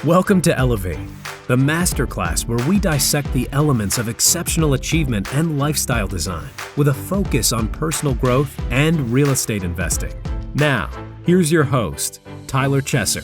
Welcome to Elevate, the masterclass where we dissect the elements of exceptional achievement and lifestyle design with a focus on personal growth and real estate investing. Now, here's your host, Tyler Chesser.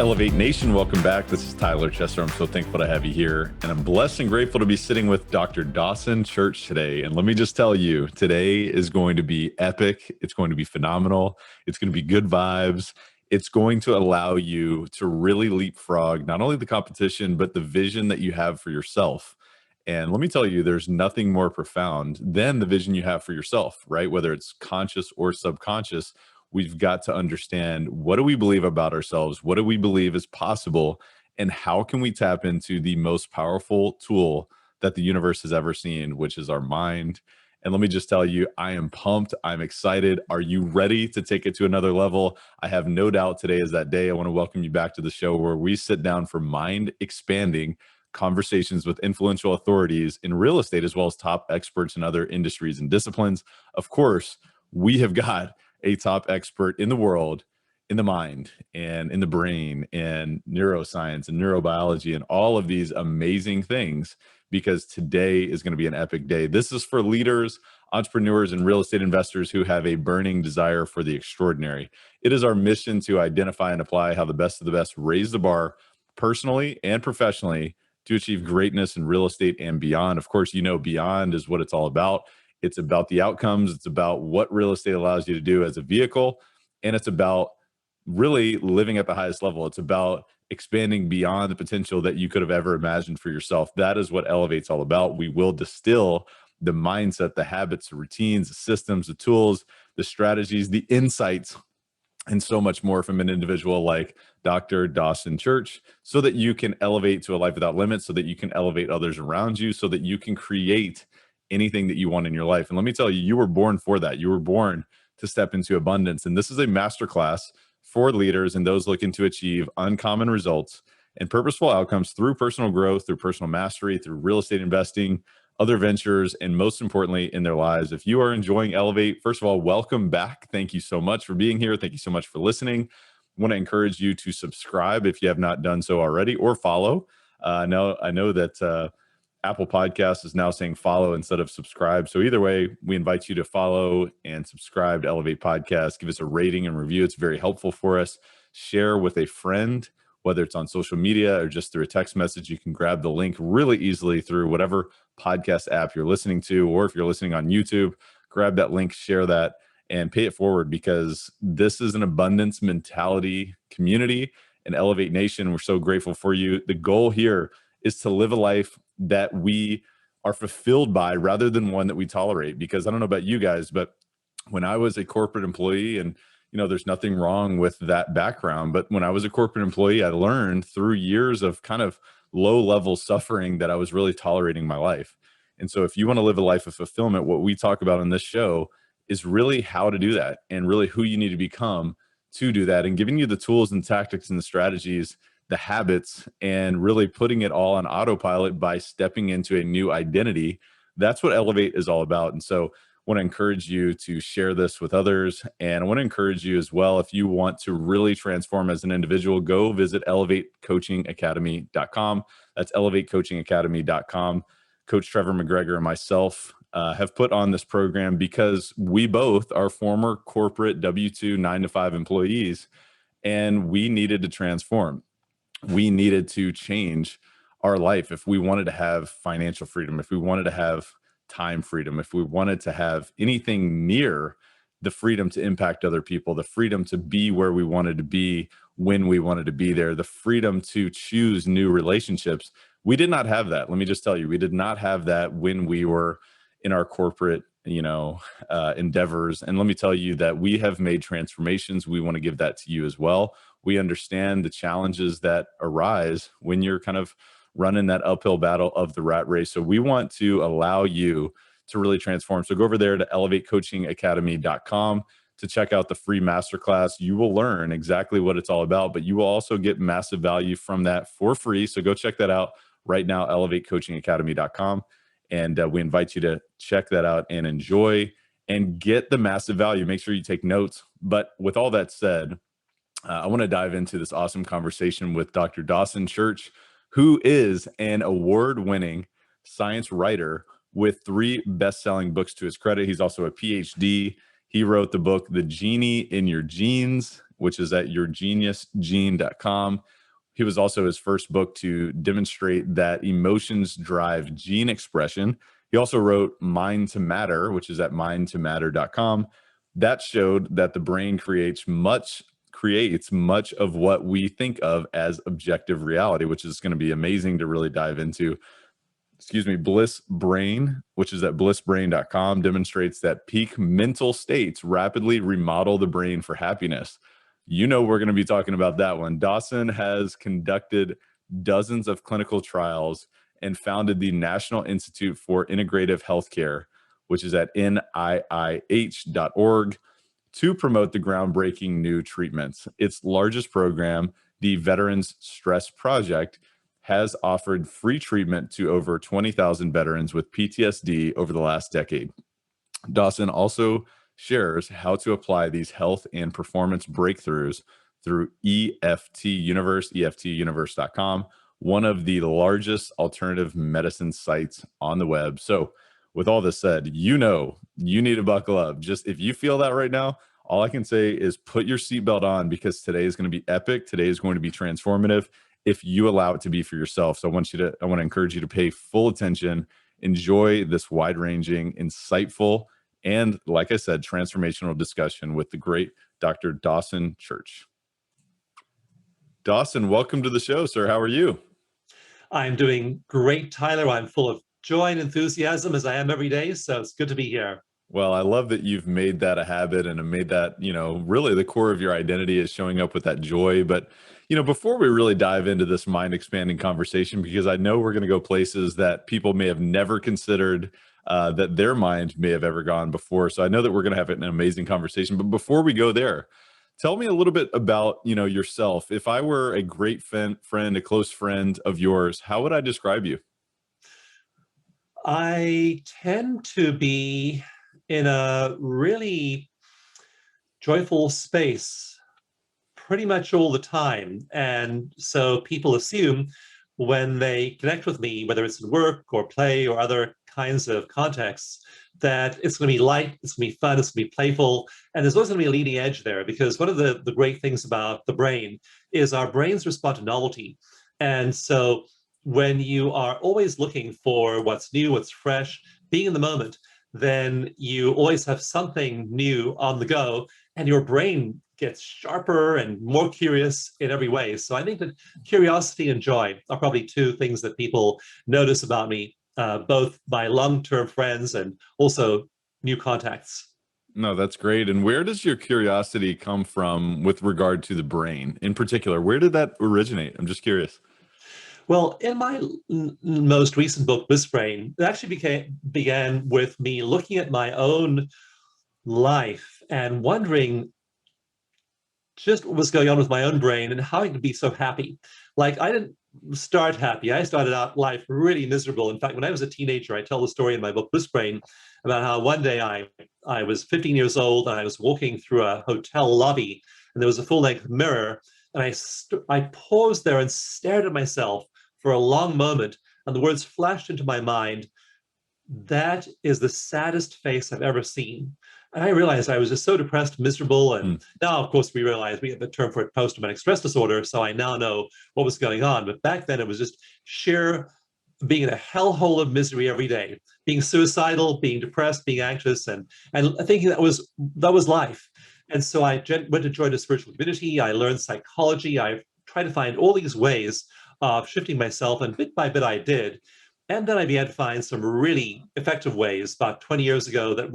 Elevate Nation, welcome back. This is Tyler Chesser. I'm so thankful to have you here. And I'm blessed and grateful to be sitting with Dr. Dawson Church today. And let me just tell you, today is going to be epic. It's going to be phenomenal. It's going to be good vibes. It's going to allow you to really leapfrog not only the competition, but the vision that you have for yourself. And let me tell you, there's nothing more profound than the vision you have for yourself, right? Whether it's conscious or subconscious, we've got to understand, what do we believe about ourselves? What do we believe is possible? And how can we tap into the most powerful tool that the universe has ever seen, which is our mind? And let me just tell you, I am pumped. I'm excited. Are you ready to take it to another level? I have no doubt today is that day. I want to welcome you back to the show where we sit down for mind-expanding conversations with influential authorities in real estate, as well as top experts in other industries and disciplines. Of course, we have got a top expert in the world, in the mind and in the brain and neuroscience and neurobiology and all of these amazing things, because today is going to be an epic day. This is for leaders, entrepreneurs, and real estate investors who have a burning desire for the extraordinary. It is our mission to identify and apply how the best of the best raise the bar personally and professionally to achieve greatness in real estate and beyond. Of course, you know, beyond is what it's all about. It's about the outcomes. It's about what real estate allows you to do as a vehicle. And it's about really living at the highest level. It's about expanding beyond the potential that you could have ever imagined for yourself. That is what Elevate's all about. We will distill the mindset, the habits, the routines, the systems, the tools, the strategies, the insights, and so much more from an individual like Dr. Dawson Church, so that you can elevate to a life without limits, so that you can elevate others around you, so that you can create anything that you want in your life. And let me tell you, you were born for that. You were born to step into abundance. And this is a masterclass for leaders and those looking to achieve uncommon results and purposeful outcomes through personal growth, through personal mastery, through real estate investing, other ventures, and most importantly, in their lives. If you are enjoying Elevate, first of all, welcome back. Thank you so much for being here. Thank you so much for listening. I want to encourage you to subscribe if you have not done so already, or follow. I know that Apple Podcasts is now saying follow instead of subscribe. So either way, we invite you to follow and subscribe to Elevate Podcast. Give us a rating and review. It's very helpful for us. Share with a friend, whether it's on social media or just through a text message. You can grab the link really easily through whatever podcast app you're listening to, or if you're listening on YouTube, grab that link, share that, and pay it forward, because this is an abundance mentality community and Elevate Nation. We're so grateful for you. The goal here is to live a life that we are fulfilled by, rather than one that we tolerate. Because I don't know about you guys, but when I was a corporate employee, and you know, there's nothing wrong with that background, but when I was a corporate employee, I learned through years of kind of low level suffering that I was really tolerating my life. And so if you want to live a life of fulfillment, what we talk about on this show is really how to do that, and really who you need to become to do that, and giving you the tools and tactics and the strategies, the habits, and really putting it all on autopilot by stepping into a new identity. That's what Elevate is all about. And so I want to encourage you to share this with others. And I want to encourage you as well, if you want to really transform as an individual, go visit elevatecoachingacademy.com. That's elevatecoachingacademy.com. Coach Trevor McGregor and myself have put on this program because we both are former corporate W-2 9-to-5 employees, and we needed to transform. We needed to change our life if we wanted to have financial freedom, if we wanted to have time freedom, if we wanted to have anything near the freedom to impact other people, the freedom to be where we wanted to be when we wanted to be there, the freedom to choose new relationships. We did not have that. Let me just tell you, we did not have that when we were in our corporate, endeavors. And let me tell you that we have made transformations. We want to give that to you as well. We understand the challenges that arise when you're kind of running that uphill battle of the rat race. So we want to allow you to really transform. So go over there to elevatecoachingacademy.com to check out the free masterclass. You will learn exactly what it's all about, but you will also get massive value from that for free. So go check that out right now, elevatecoachingacademy.com. And we invite you to check that out and enjoy and get the massive value. Make sure you take notes. But with all that said, I want to dive into this awesome conversation with Dr. Dawson Church, who is an award-winning science writer with 3 best-selling books to his credit. He's also a Ph.D. He wrote the book, The Genie in Your Genes, which is at yourgeniusgene.com. He was also his first book to demonstrate that emotions drive gene expression. He also wrote Mind to Matter, which is at mindtomatter.com. That showed that the brain creates much of what we think of as objective reality, which is going to be amazing to really dive into. Bliss Brain, which is at blissbrain.com, demonstrates that peak mental states rapidly remodel the brain for happiness. You know, we're going to be talking about that one. Dawson has conducted dozens of clinical trials and founded the National Institute for Integrative Healthcare, which is at NIIH.org, to promote the groundbreaking new treatments. Its largest program, the Veterans Stress Project, has offered free treatment to over 20,000 veterans with PTSD over the last decade. Dawson also shares how to apply these health and performance breakthroughs through EFT Universe, EFTuniverse.com, one of the largest alternative medicine sites on the web. So with all this said, you know, you need to buckle up. Just if you feel that right now, all I can say is put your seatbelt on, because today is going to be epic. Today is going to be transformative if you allow it to be for yourself. So I want to encourage you to pay full attention, enjoy this wide-ranging, insightful, and like I said, transformational discussion with the great Dr. Dawson Church. Dawson, welcome to the show, sir. How are you? I'm doing great, Tyler. I'm full of joy and enthusiasm, as I am every day. So it's good to be here. Well, I love that you've made that a habit and have made that, really the core of your identity is showing up with that joy. But, before we really dive into this mind expanding conversation, because I know we're going to go places that people may have never considered, that their mind may have ever gone before. So I know that we're going to have an amazing conversation. But before we go there, tell me a little bit about, yourself. If I were a great friend, a close friend of yours, how would I describe you? I tend to be in a really joyful space pretty much all the time. And so people assume when they connect with me, whether it's in work or play or other kinds of contexts, that it's going to be light, it's going to be fun, it's going to be playful. And there's always going to be a leading edge there, because one of the great things about the brain is our brains respond to novelty. And so when you are always looking for what's new, what's fresh, being in the moment, then you always have something new on the go, and your brain gets sharper and more curious in every way. So I think that curiosity and joy are probably 2 things that people notice about me, both my long-term friends and also new contacts. No, that's great. And where does your curiosity come from with regard to the brain in particular? Where did that originate? I'm just curious. Well, in my most recent book, Bliss Brain, it actually began with me looking at my own life and wondering just what was going on with my own brain and how I could be so happy. Like, I didn't start happy. I started out life really miserable. In fact, when I was a teenager, I tell the story in my book, Bliss Brain, about how one day I was 15 years old and I was walking through a hotel lobby, and there was a full-length mirror, and I paused there and stared at myself for a long moment, and the words flashed into my mind, "That is the saddest face I've ever seen." And I realized I was just so depressed, miserable. And now, of course, we realize we have a term for it, post-traumatic stress disorder. So I now know what was going on. But back then, it was just sheer being in a hellhole of misery every day, being suicidal, being depressed, being anxious, and thinking that was life. And so I went to join a spiritual community. I learned psychology. I tried to find all these ways of shifting myself, and bit by bit I did. And then I began to find some really effective ways about 20 years ago that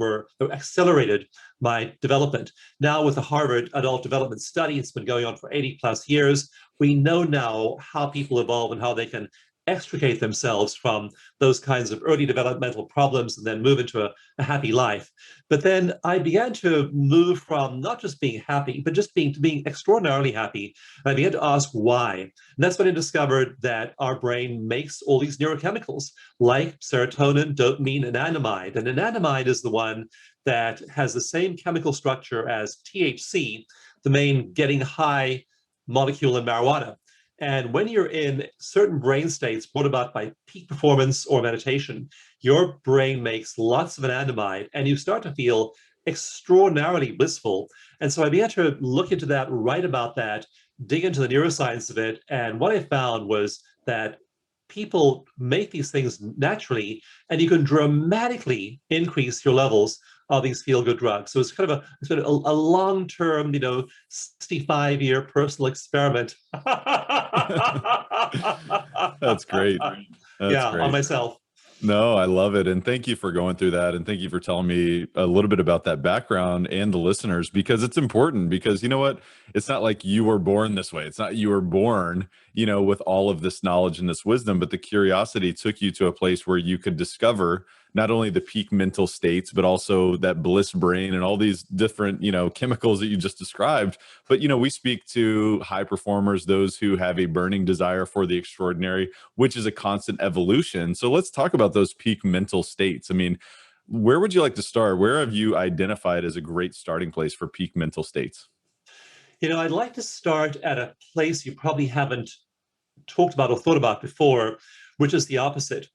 accelerated my development. Now with the Harvard Adult Development Study, it's been going on for 80 plus years. We know now how people evolve and how they can extricate themselves from those kinds of early developmental problems and then move into a happy life. But then I began to move from not just being happy, but just being extraordinarily happy. And I began to ask why. And that's when I discovered that our brain makes all these neurochemicals like serotonin, dopamine, and anandamide. And anandamide is the one that has the same chemical structure as THC, the main getting high molecule in marijuana. And when you're in certain brain states brought about by peak performance or meditation, your brain makes lots of anandamide and you start to feel extraordinarily blissful. And so I began to look into that, write about that, dig into the neuroscience of it. And what I found was that people make these things naturally, and you can dramatically increase your levels of these feel-good drugs. So it's kind of a long-term, 65-year personal experiment. That's great. That's Yeah, great. on myself. No, I love it. And thank you for going through that. And thank you for telling me a little bit about that background and the listeners, because it's important. Because you know what? It's not like you were born this way. It's not you were born, with all of this knowledge and this wisdom, but the curiosity took you to a place where you could discover not only the peak mental states, but also that bliss brain and all these different, chemicals that you just described. But, we speak to high performers, those who have a burning desire for the extraordinary, which is a constant evolution. So let's talk about those peak mental states. I mean, where would you like to start? Where have you identified as a great starting place for peak mental states? I'd like to start at a place you probably haven't talked about or thought about before, which is the opposite.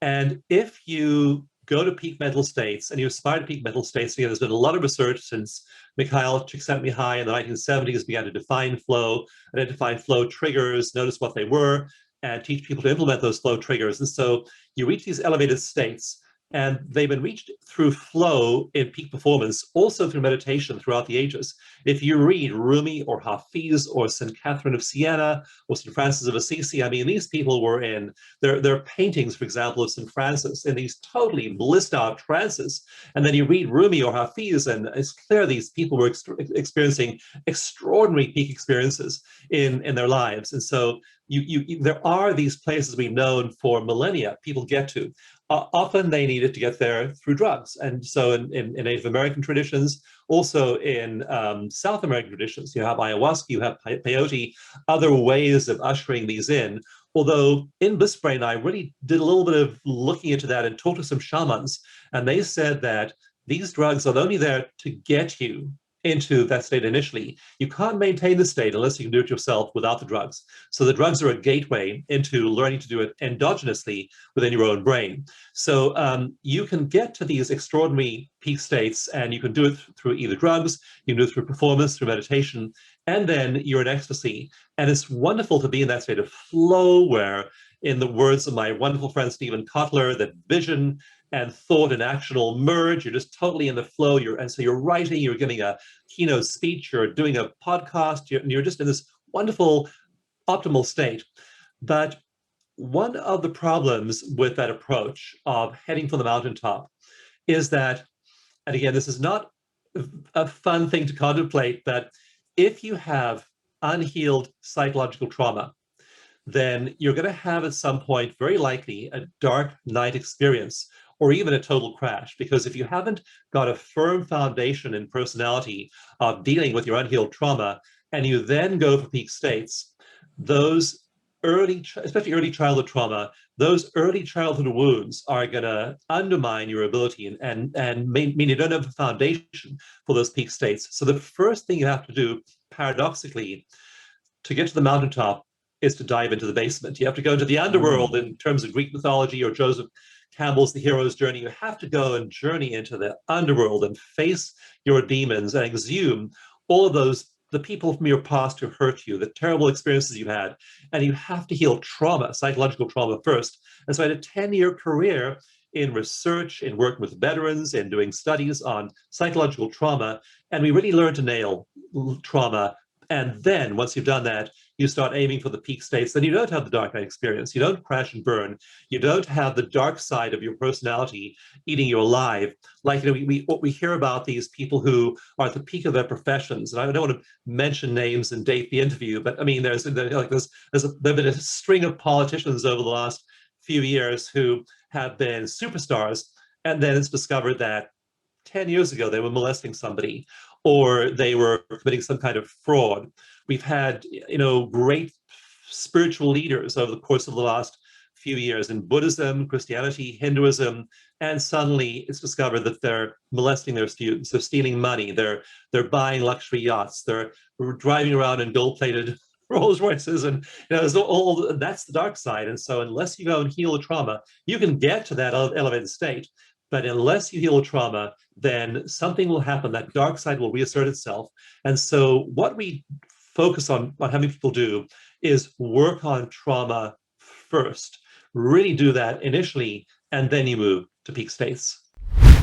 And if you go to peak mental states and you aspire to peak mental states, there's been a lot of research since Mikhail Csikszentmihalyi in the 1970s began to define flow, identify flow triggers, notice what they were, and teach people to implement those flow triggers. And so you reach these elevated states, and they've been reached through flow in peak performance, also through meditation throughout the ages. If you read Rumi or Hafiz or St. Catherine of Siena or St. Francis of Assisi, I mean, these people were in their paintings, for example, of St. Francis in these totally blissed out trances. And then you read Rumi or Hafiz, and it's clear these people were experiencing extraordinary peak experiences in their lives. And so there are these places we've known for millennia people get to. Often they needed to get there through drugs. And so in Native American traditions, also in South American traditions, you have ayahuasca, you have peyote, other ways of ushering these in. Although in Bliss Brain, I really did a little bit of looking into that and talked to some shamans, and they said that these drugs are only there to get you into that state initially. You can't maintain the state unless you can do it yourself without the drugs. So the drugs are a gateway into learning to do it endogenously within your own brain. So you can get to these extraordinary peak states, and you can do it through either drugs, you can do it through performance, through meditation, and then you're in ecstasy. And it's wonderful to be in that state of flow where, in the words of my wonderful friend Stephen Kotler, that vision and thought and action will merge. You're just totally in the flow. And so you're writing, you're giving a keynote speech, you're doing a podcast, you're just in this wonderful, optimal state. But one of the problems with that approach of heading for the mountaintop is that, and again, this is not a fun thing to contemplate, but if you have unhealed psychological trauma, then you're going to have at some point, very likely, a dark night experience or even a total crash. Because if you haven't got a firm foundation in personality of dealing with your unhealed trauma, and you then go for peak states, those especially early childhood trauma, those early childhood wounds are going to undermine your ability and mean you don't have a foundation for those peak states. So the first thing you have to do, paradoxically, to get to the mountaintop is to dive into the basement. You have to go into the underworld in terms of Greek mythology or Joseph Campbell's The Hero's Journey. You have to go and journey into the underworld and face your demons and exhume all of those, the people from your past who hurt you, the terrible experiences you had. And you have to heal trauma, psychological trauma first. And so I had a 10-year career in research, in working with veterans, in doing studies on psychological trauma. And we really learned to nail trauma. And then once you've done that, you start aiming for the peak states. Then you don't have the dark night experience. You don't crash and burn. You don't have the dark side of your personality eating you alive. Like, what we hear about these people who are at the peak of their professions. And I don't want to mention names and date the interview, but I mean, there've been a string of politicians over the last few years who have been superstars, and then it's discovered that 10 years ago they were molesting somebody, or they were committing some kind of fraud. We've had, great spiritual leaders over the course of the last few years in Buddhism, Christianity, Hinduism, and suddenly it's discovered that they're molesting their students, they're stealing money, they're buying luxury yachts, they're driving around in gold-plated Rolls Royces, and so all that's the dark side. And so, unless you go and heal the trauma, you can get to that elevated state. But unless you heal trauma, then something will happen. That dark side will reassert itself. And so, what we focus on, what how many people do, is work on trauma first. Really do that initially, and then you move to peak states.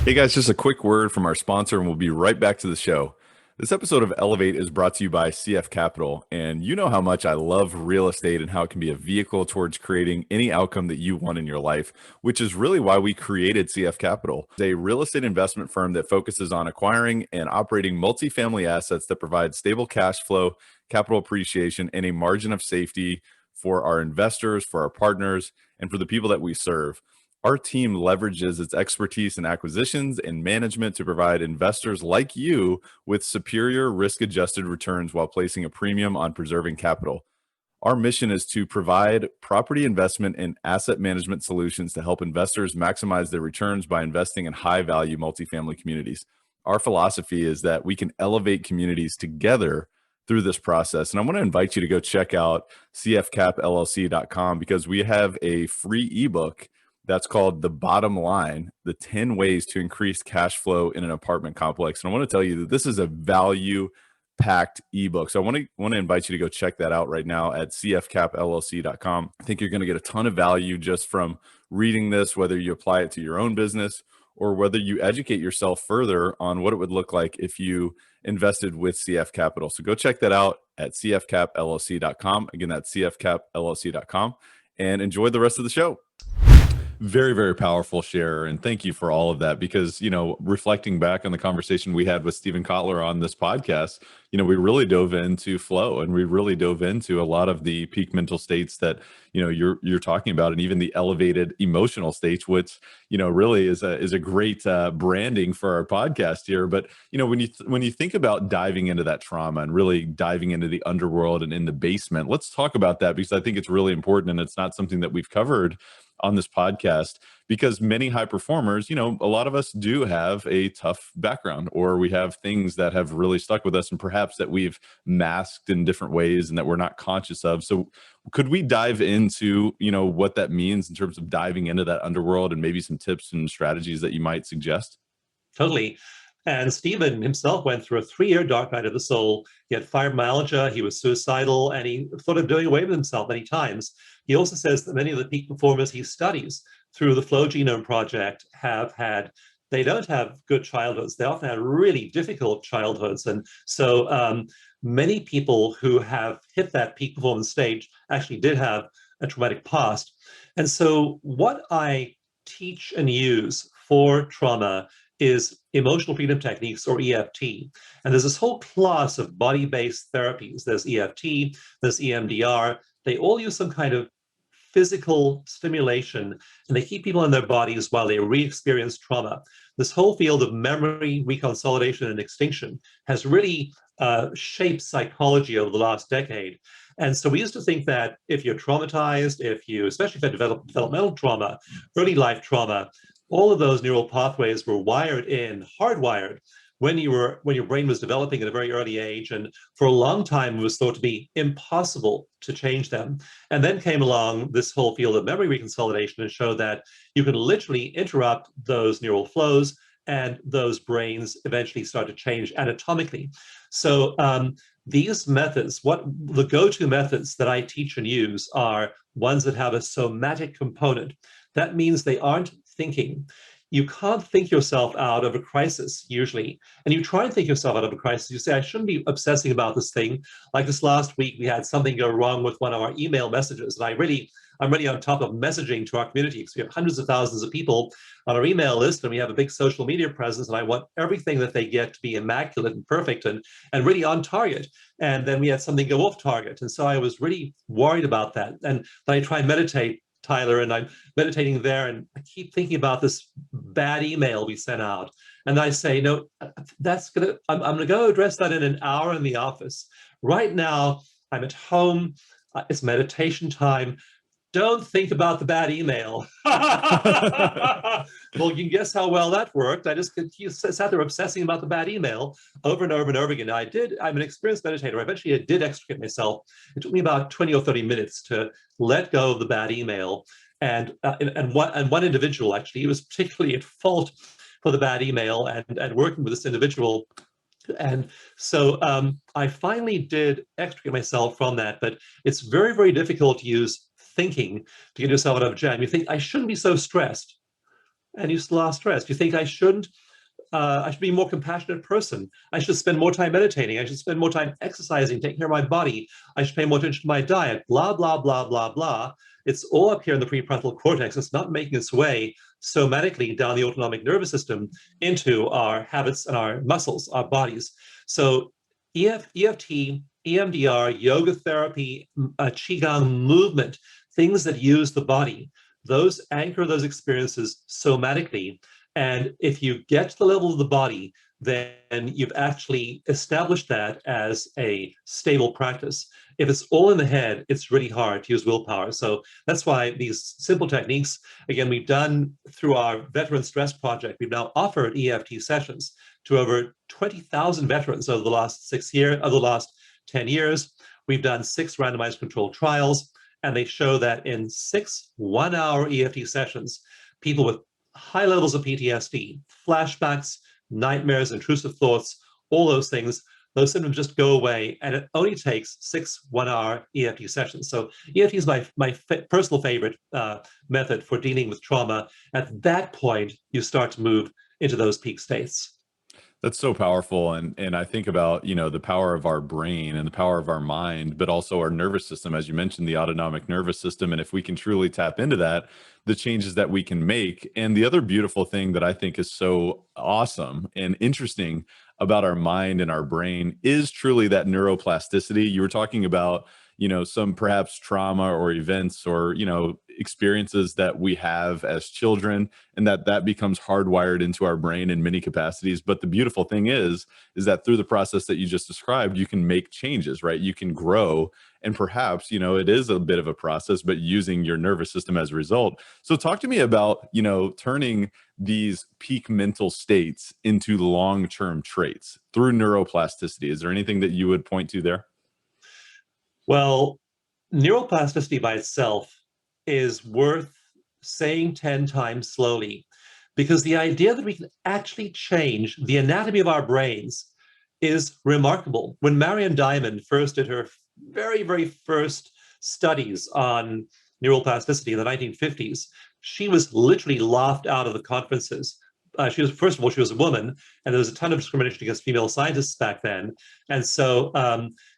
Hey guys, just a quick word from our sponsor, and we'll be right back to the show. This episode of Elevate is brought to you by CF Capital, and you know how much I love real estate and how it can be a vehicle towards creating any outcome that you want in your life, which is really why we created CF Capital. It's a real estate investment firm that focuses on acquiring and operating multifamily assets that provide stable cash flow, capital appreciation, and a margin of safety for our investors, for our partners, and for the people that we serve. Our team leverages its expertise in acquisitions and management to provide investors like you with superior risk-adjusted returns while placing a premium on preserving capital. Our mission is to provide property investment and asset management solutions to help investors maximize their returns by investing in high-value multifamily communities. Our philosophy is that we can elevate communities together through this process. And I want to invite you to go check out cfcapllc.com because we have a free ebook that's called The Bottom Line, the 10 ways to increase cash flow in an apartment complex. And I want to tell you that this is a value-packed ebook. So I want to invite you to go check that out right now at cfcapllc.com. I think you're going to get a ton of value just from reading this, whether you apply it to your own business or whether you educate yourself further on what it would look like if you invested with CF Capital. So go check that out at cfcapllc.com. Again, that's cfcapllc.com, and enjoy the rest of the show. Very, very powerful share. And thank you for all of that, because, reflecting back on the conversation we had with Stephen Kotler on this podcast, we really dove into flow, and we really dove into a lot of the peak mental states that, you're talking about, and even the elevated emotional states, which, really is a great branding for our podcast here. But, when you think about diving into that trauma and really diving into the underworld and in the basement, let's talk about that, because I think it's really important, and it's not something that we've covered on this podcast, because many high performers, a lot of us do have a tough background, or we have things that have really stuck with us and perhaps that we've masked in different ways and that we're not conscious of. So could we dive into, what that means in terms of diving into that underworld, and maybe some tips and strategies that you might suggest? Totally. And Stephen himself went through a 3-year dark night of the soul. He had fibromyalgia, he was suicidal, and he thought of doing away with himself many times. He also says that many of the peak performers he studies through the Flow Genome Project they don't have good childhoods. They often had really difficult childhoods. And so many people who have hit that peak performance stage actually did have a traumatic past. And so what I teach and use for trauma is emotional freedom techniques, or EFT. And there's this whole class of body-based therapies. There's EFT, there's EMDR. They all use some kind of physical stimulation, and they keep people in their bodies while they re-experience trauma. This whole field of memory reconsolidation and extinction has really shaped psychology over the last decade. And so we used to think that if you're traumatized, especially if you have developmental trauma, early life trauma, all of those neural pathways were hardwired when your brain was developing at a very early age. And for a long time, it was thought to be impossible to change them. And then came along this whole field of memory reconsolidation and showed that you can literally interrupt those neural flows, and those brains eventually start to change anatomically. So these methods, the go-to methods that I teach and use, are ones that have a somatic component. That means they aren't thinking. You can't think yourself out of a crisis usually. And you try and think yourself out of a crisis. You say, I shouldn't be obsessing about this thing. Like this last week, we had something go wrong with one of our email messages. And I'm really on top of messaging to our community, because we have hundreds of thousands of people on our email list, and we have a big social media presence. And I want everything that they get to be immaculate and perfect and really on target. And then we had something go off target. And so I was really worried about that. And then I try and meditate, Tyler, and I'm meditating there, and I keep thinking about this bad email we sent out. And I say, no, I'm gonna go address that in an hour in the office. Right now, I'm at home, it's meditation time. don't think about the bad email. Well, you can guess how well that worked. I just sat there obsessing about the bad email over and over and over again. I'm an experienced meditator. Eventually, I did extricate myself. It took me about 20 or 30 minutes to let go of the bad email. And one individual, actually, he was particularly at fault for the bad email, and working with this individual. And so I finally did extricate myself from that, but it's very, very difficult to use thinking to get yourself out of a jam. You think, I shouldn't be so stressed, and you still are stressed. You think, I should be a more compassionate person. I should spend more time meditating. I should spend more time exercising, taking care of my body. I should pay more attention to my diet, blah, blah, blah, blah, blah. It's all up here in the prefrontal cortex. It's not making its way somatically down the autonomic nervous system into our habits and our muscles, our bodies. So EFT, EMDR, yoga therapy, Qigong movement, things that use the body, those anchor those experiences somatically. And if you get to the level of the body, then you've actually established that as a stable practice. If it's all in the head, it's really hard to use willpower. So that's why these simple techniques, again, we've done through our Veteran Stress Project, we've now offered EFT sessions to over 20,000 veterans over the last 10 years. We've done 6 randomized controlled trials, and they show that in 6 one-hour EFT sessions, people with high levels of PTSD, flashbacks, nightmares, intrusive thoughts, all those things, those symptoms just go away. And it only takes 6 one-hour EFT sessions. So EFT is my personal favorite method for dealing with trauma. At that point, you start to move into those peak states. That's so powerful. And I think about, the power of our brain and the power of our mind, but also our nervous system, as you mentioned, the autonomic nervous system. And if we can truly tap into that, the changes that we can make. And the other beautiful thing that I think is so awesome and interesting about our mind and our brain is truly that neuroplasticity. You were talking about, some perhaps trauma or events or, experiences that we have as children, and that becomes hardwired into our brain in many capacities. But the beautiful thing is that through the process that you just described, you can make changes, right? You can grow, and perhaps, it is a bit of a process, but using your nervous system as a result. So talk to me about, turning these peak mental states into long-term traits through neuroplasticity. Is there anything that you would point to there? Well, neuroplasticity by itself is worth saying 10 times slowly, because the idea that we can actually change the anatomy of our brains is remarkable. When Marion Diamond first did her very, very first studies on neuroplasticity in the 1950s, she was literally laughed out of the conferences. First of all, she was a woman, and there was a ton of discrimination against female scientists back then. And so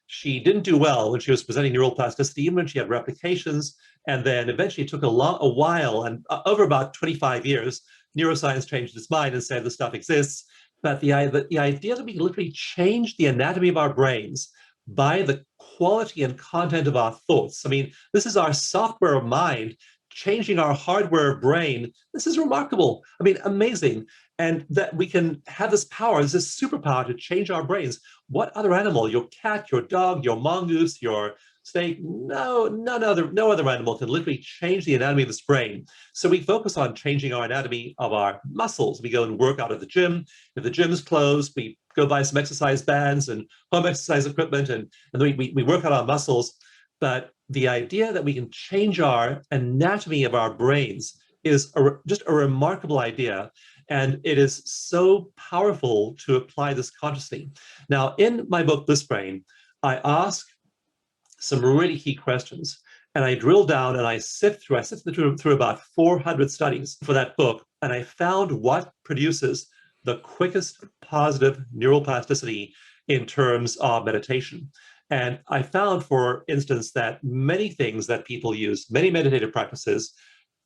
she didn't do well when she was presenting neuroplasticity, even when she had replications. And then eventually it took a while, and over about 25 years, neuroscience changed its mind and said this stuff exists. But the idea that we can literally change the anatomy of our brains by the quality and content of our thoughts. I mean, this is our software of mind changing our hardware of brain. This is remarkable. I mean, amazing. And that we can have this power, this superpower to change our brains. What other animal, your cat, your dog, your mongoose, your snake, no other animal can literally change the anatomy of this brain. So we focus on changing our anatomy of our muscles. We go and work out at the gym. If the gym is closed, we go buy some exercise bands and home exercise equipment, and then we work out our muscles. But the idea that we can change our anatomy of our brains is just a remarkable idea. And it is so powerful to apply this consciously. Now, in my book, Bliss Brain, I ask some really key questions, and I drill down and I sift through about 400 studies for that book, and I found what produces the quickest positive neuroplasticity in terms of meditation. And I found, for instance, that many things that people use, many meditative practices,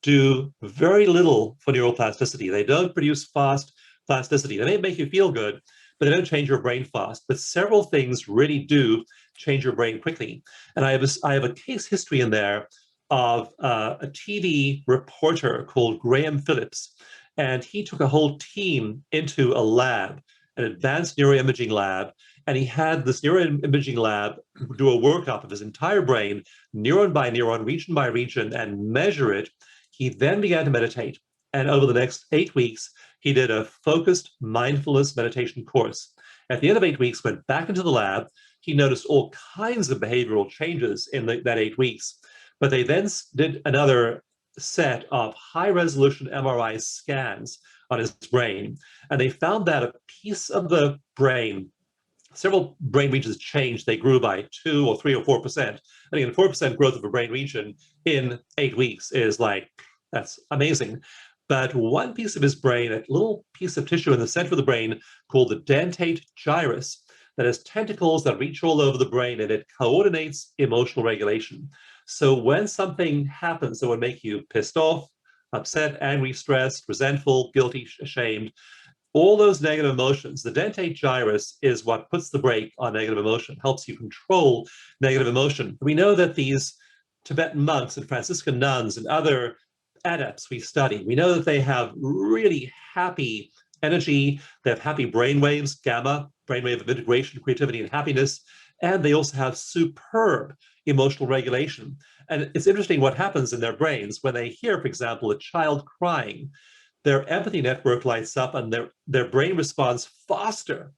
do very little for neuroplasticity. They don't produce fast plasticity. They may make you feel good, but they don't change your brain fast. But several things really do change your brain quickly. And I have a case history in there of a TV reporter called Graham Phillips. And he took a whole team into a lab, an advanced neuroimaging lab, And he had this neuroimaging lab do a workup of his entire brain, neuron by neuron, region by region, and measure it. He then began to meditate. And over the next 8 weeks, he did a focused mindfulness meditation course. At the end of 8 weeks, went back into the lab. He noticed all kinds of behavioral changes in that 8 weeks. But they then did another set of high-resolution MRI scans on his brain. And they found that a piece of the brain, several brain regions changed. They grew by 2 or 3 or 4%. I mean, 4% growth of a brain region in 8 weeks is like, that's amazing. But one piece of his brain, a little piece of tissue in the center of the brain called the dentate gyrus, that has tentacles that reach all over the brain, and it coordinates emotional regulation. So when something happens that would make you pissed off, upset, angry, stressed, resentful, guilty, ashamed, all those negative emotions, the dentate gyrus is what puts the brake on negative emotion, helps you control negative emotion. We know that these Tibetan monks and Franciscan nuns and other adepts we study, we know that they have really happy energy, they have happy brain waves, gamma, brainwave of integration, creativity, and happiness, and they also have superb emotional regulation. And it's interesting what happens in their brains when they hear, for example, a child crying. Their empathy network lights up and their brain responds faster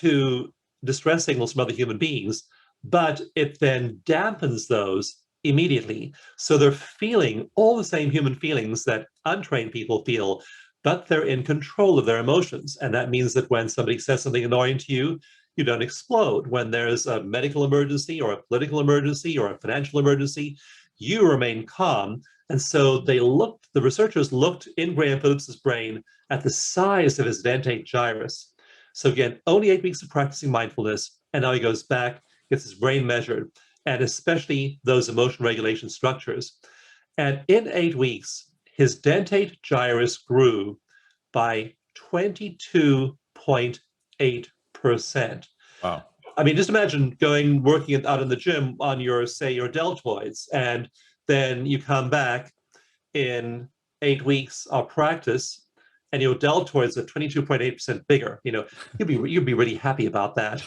to distress signals from other human beings, but it then dampens those immediately. So they're feeling all the same human feelings that untrained people feel, but they're in control of their emotions. And that means that when somebody says something annoying to you, you don't explode. When there's a medical emergency or a political emergency or a financial emergency, you remain calm. And so the researchers looked in Graham Phillips's brain at the size of his dentate gyrus. So again, only 8 weeks of practicing mindfulness, and now he goes back, gets his brain measured, and especially those emotion regulation structures. And in 8 weeks, his dentate gyrus grew by 22.8%. Wow. I mean, just imagine working out in the gym on your deltoids, and then you come back in 8 weeks of practice, and your deltoids are 22.8% bigger. You know, you'd be really happy about that.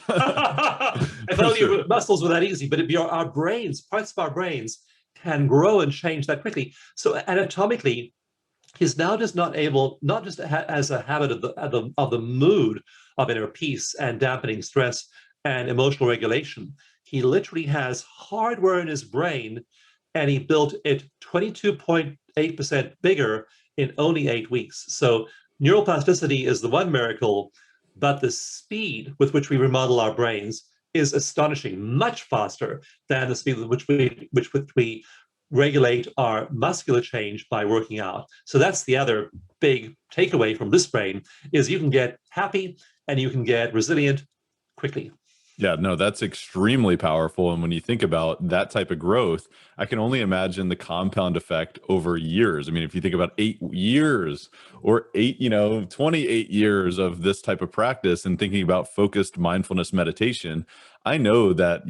If only your muscles were that easy. But if our brains, parts of our brains, can grow and change that quickly. So anatomically, he's now just not just as a habit of the mood of inner peace and dampening stress and emotional regulation. He has hardware in his brain, and he built it 22.8% bigger in only 8 weeks. So neuroplasticity is the one miracle, but the speed with which we remodel our brains is astonishing, much faster than the speed with which we regulate our muscular change by working out. So that's the other big takeaway from Bliss Brain, is you can get happy and you can get resilient quickly. Yeah, no, that's extremely powerful. And when you think about that type of growth, I can only imagine the compound effect over years. I mean, if you think about 8 years or 28 years of this type of practice and thinking about focused mindfulness meditation, I know that,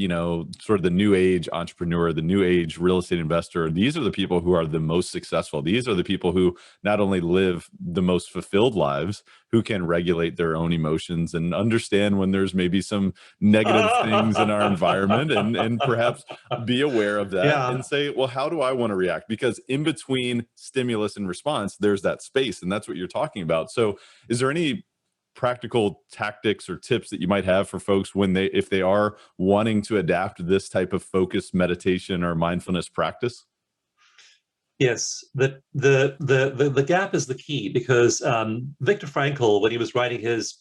sort of the new age entrepreneur, the new age real estate investor, these are the people who are the most successful. These are the people who not only live the most fulfilled lives, who can regulate their own emotions and understand when there's maybe some negative things in our environment and perhaps be aware of that and say, well, how do I want to react? Because in between stimulus and response, there's that space, and that's what you're talking about. So is there any practical tactics or tips that you might have for folks if they are wanting to adapt this type of focused meditation or mindfulness practice? Yes, the gap is the key, because Viktor Frankl, when he was writing his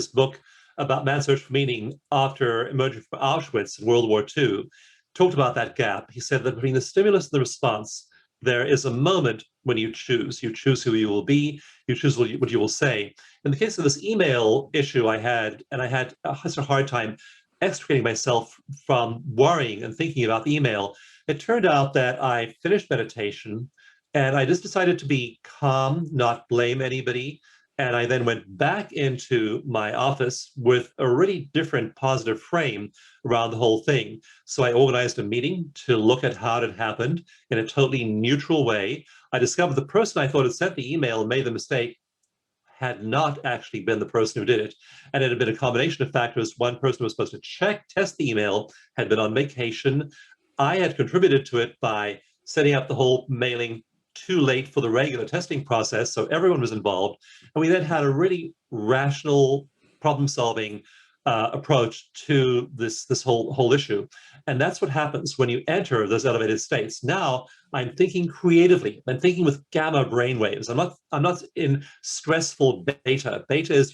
book about man's search for meaning after emerging from Auschwitz in World War II, talked about that gap. He said that between the stimulus and the response, there is a moment when you choose. You choose who you will be. You choose what you will say. In the case of this email issue I had such a hard time extricating myself from worrying and thinking about the email. It turned out that I finished meditation and I just decided to be calm, not blame anybody. And I then went back into my office with a really different positive frame around the whole thing. So I organized a meeting to look at how it happened in a totally neutral way. I discovered the person I thought had sent the email and made the mistake had not actually been the person who did it. And it had been a combination of factors. One person who was supposed to test the email had been on vacation. I had contributed to it by setting up the whole mailing too late for the regular testing process, so everyone was involved. And we then had a really rational problem-solving approach to this whole issue. And that's what happens when you enter those elevated states. Now I'm thinking creatively. I'm thinking with gamma brainwaves. I'm not in stressful beta. Beta is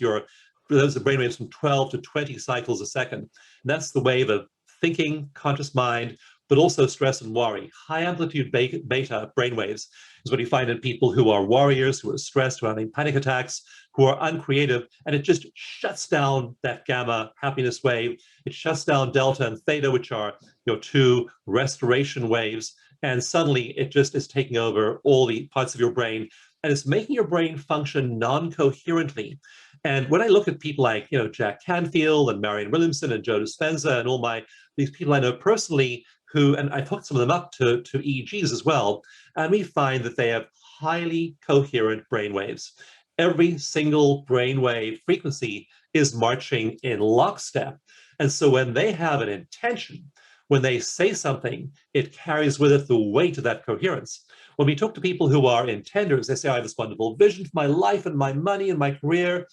those are brainwaves from 12 to 20 cycles a second. And that's the wave of thinking, conscious mind, but also stress and worry. High amplitude beta brainwaves is what you find in people who are warriors, who are stressed, who are having panic attacks, who are uncreative, and it just shuts down that gamma happiness wave. It shuts down delta and theta, which are your two restoration waves, and suddenly it just is taking over all the parts of your brain, and it's making your brain function non-coherently. And when I look at people like Jack Canfield and Marianne Williamson and Joe Dispenza and these people I know personally, and I've hooked some of them up to EEGs as well, and we find that they have highly coherent brain waves. Every single brainwave frequency is marching in lockstep. And so when they have an intention, when they say something, it carries with it the weight of that coherence. When we talk to people who are intenders, they say, I have this wonderful vision for my life and my money and my career,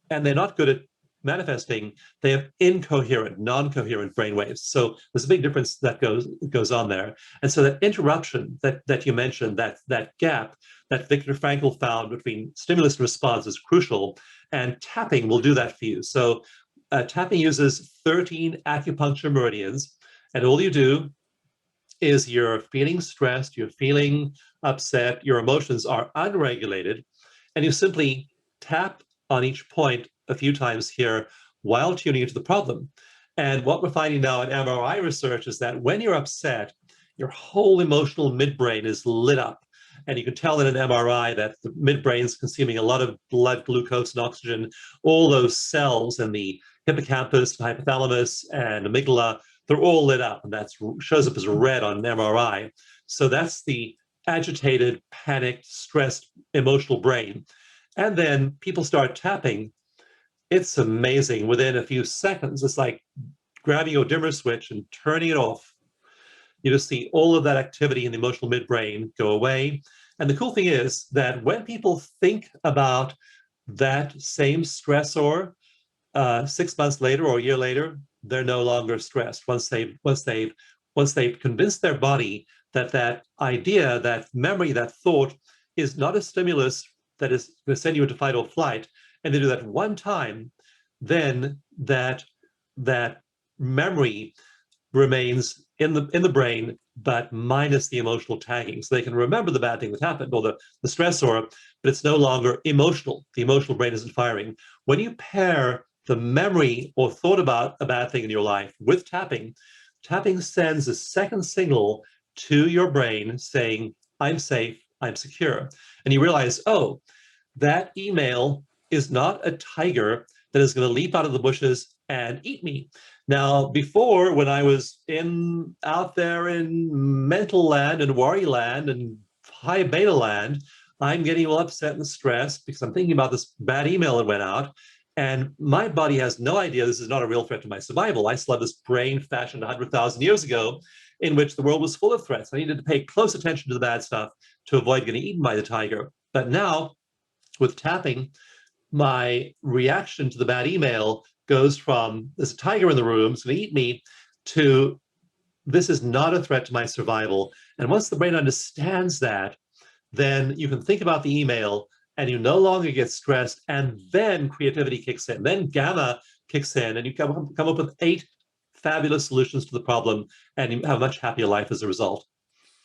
and they're not good at manifesting. They have incoherent, non-coherent brainwaves. So there's a big difference that goes on there. And so that interruption that you mentioned, that gap that Viktor Frankl found between stimulus and response is crucial, and tapping will do that for you. So tapping uses 13 acupuncture meridians, and all you do is you're feeling stressed, you're feeling upset, your emotions are unregulated, and you simply tap on each point a few times here while tuning into the problem. And what we're finding now in MRI research is that when you're upset, your whole emotional midbrain is lit up. And you can tell in an MRI that the midbrain is consuming a lot of blood glucose and oxygen. All those cells in the hippocampus, hypothalamus, and amygdala, they're all lit up, and that shows up as red on an MRI. So that's the agitated, panicked, stressed, emotional brain. And then people start tapping. It's amazing. Within a few seconds, it's like grabbing your dimmer switch and turning it off. You just see all of that activity in the emotional midbrain go away. And the cool thing is that when people think about that same stressor 6 months later or a year later, they're no longer stressed. Once they've convinced their body that that idea, that memory, that thought is not a stimulus that is going to send you into fight or flight, and they do that one time, then that memory remains in the brain, but minus the emotional tagging. So they can remember the bad thing that happened or the stressor, but it's no longer emotional. The emotional brain isn't firing. When you pair the memory or thought about a bad thing in your life with tapping, tapping sends a second signal to your brain saying, I'm safe, I'm secure. And you realize, oh, that email is not a tiger that is going to leap out of the bushes and eat me. Now, before, when I was out there in mental land and worry land and high beta land, I'm getting all upset and stressed because I'm thinking about this bad email that went out. And my body has no idea this is not a real threat to my survival. I still have this brain fashioned 100,000 years ago in which the world was full of threats. I needed to pay close attention to the bad stuff to avoid getting eaten by the tiger. But now, with tapping, my reaction to the bad email goes from there's a tiger in the room, it's going to eat me, to this is not a threat to my survival. And once the brain understands that, then you can think about the email and you no longer get stressed, and then creativity kicks in. Then gamma kicks in, and you come up with 8 fabulous solutions to the problem, and you have a much happier life as a result.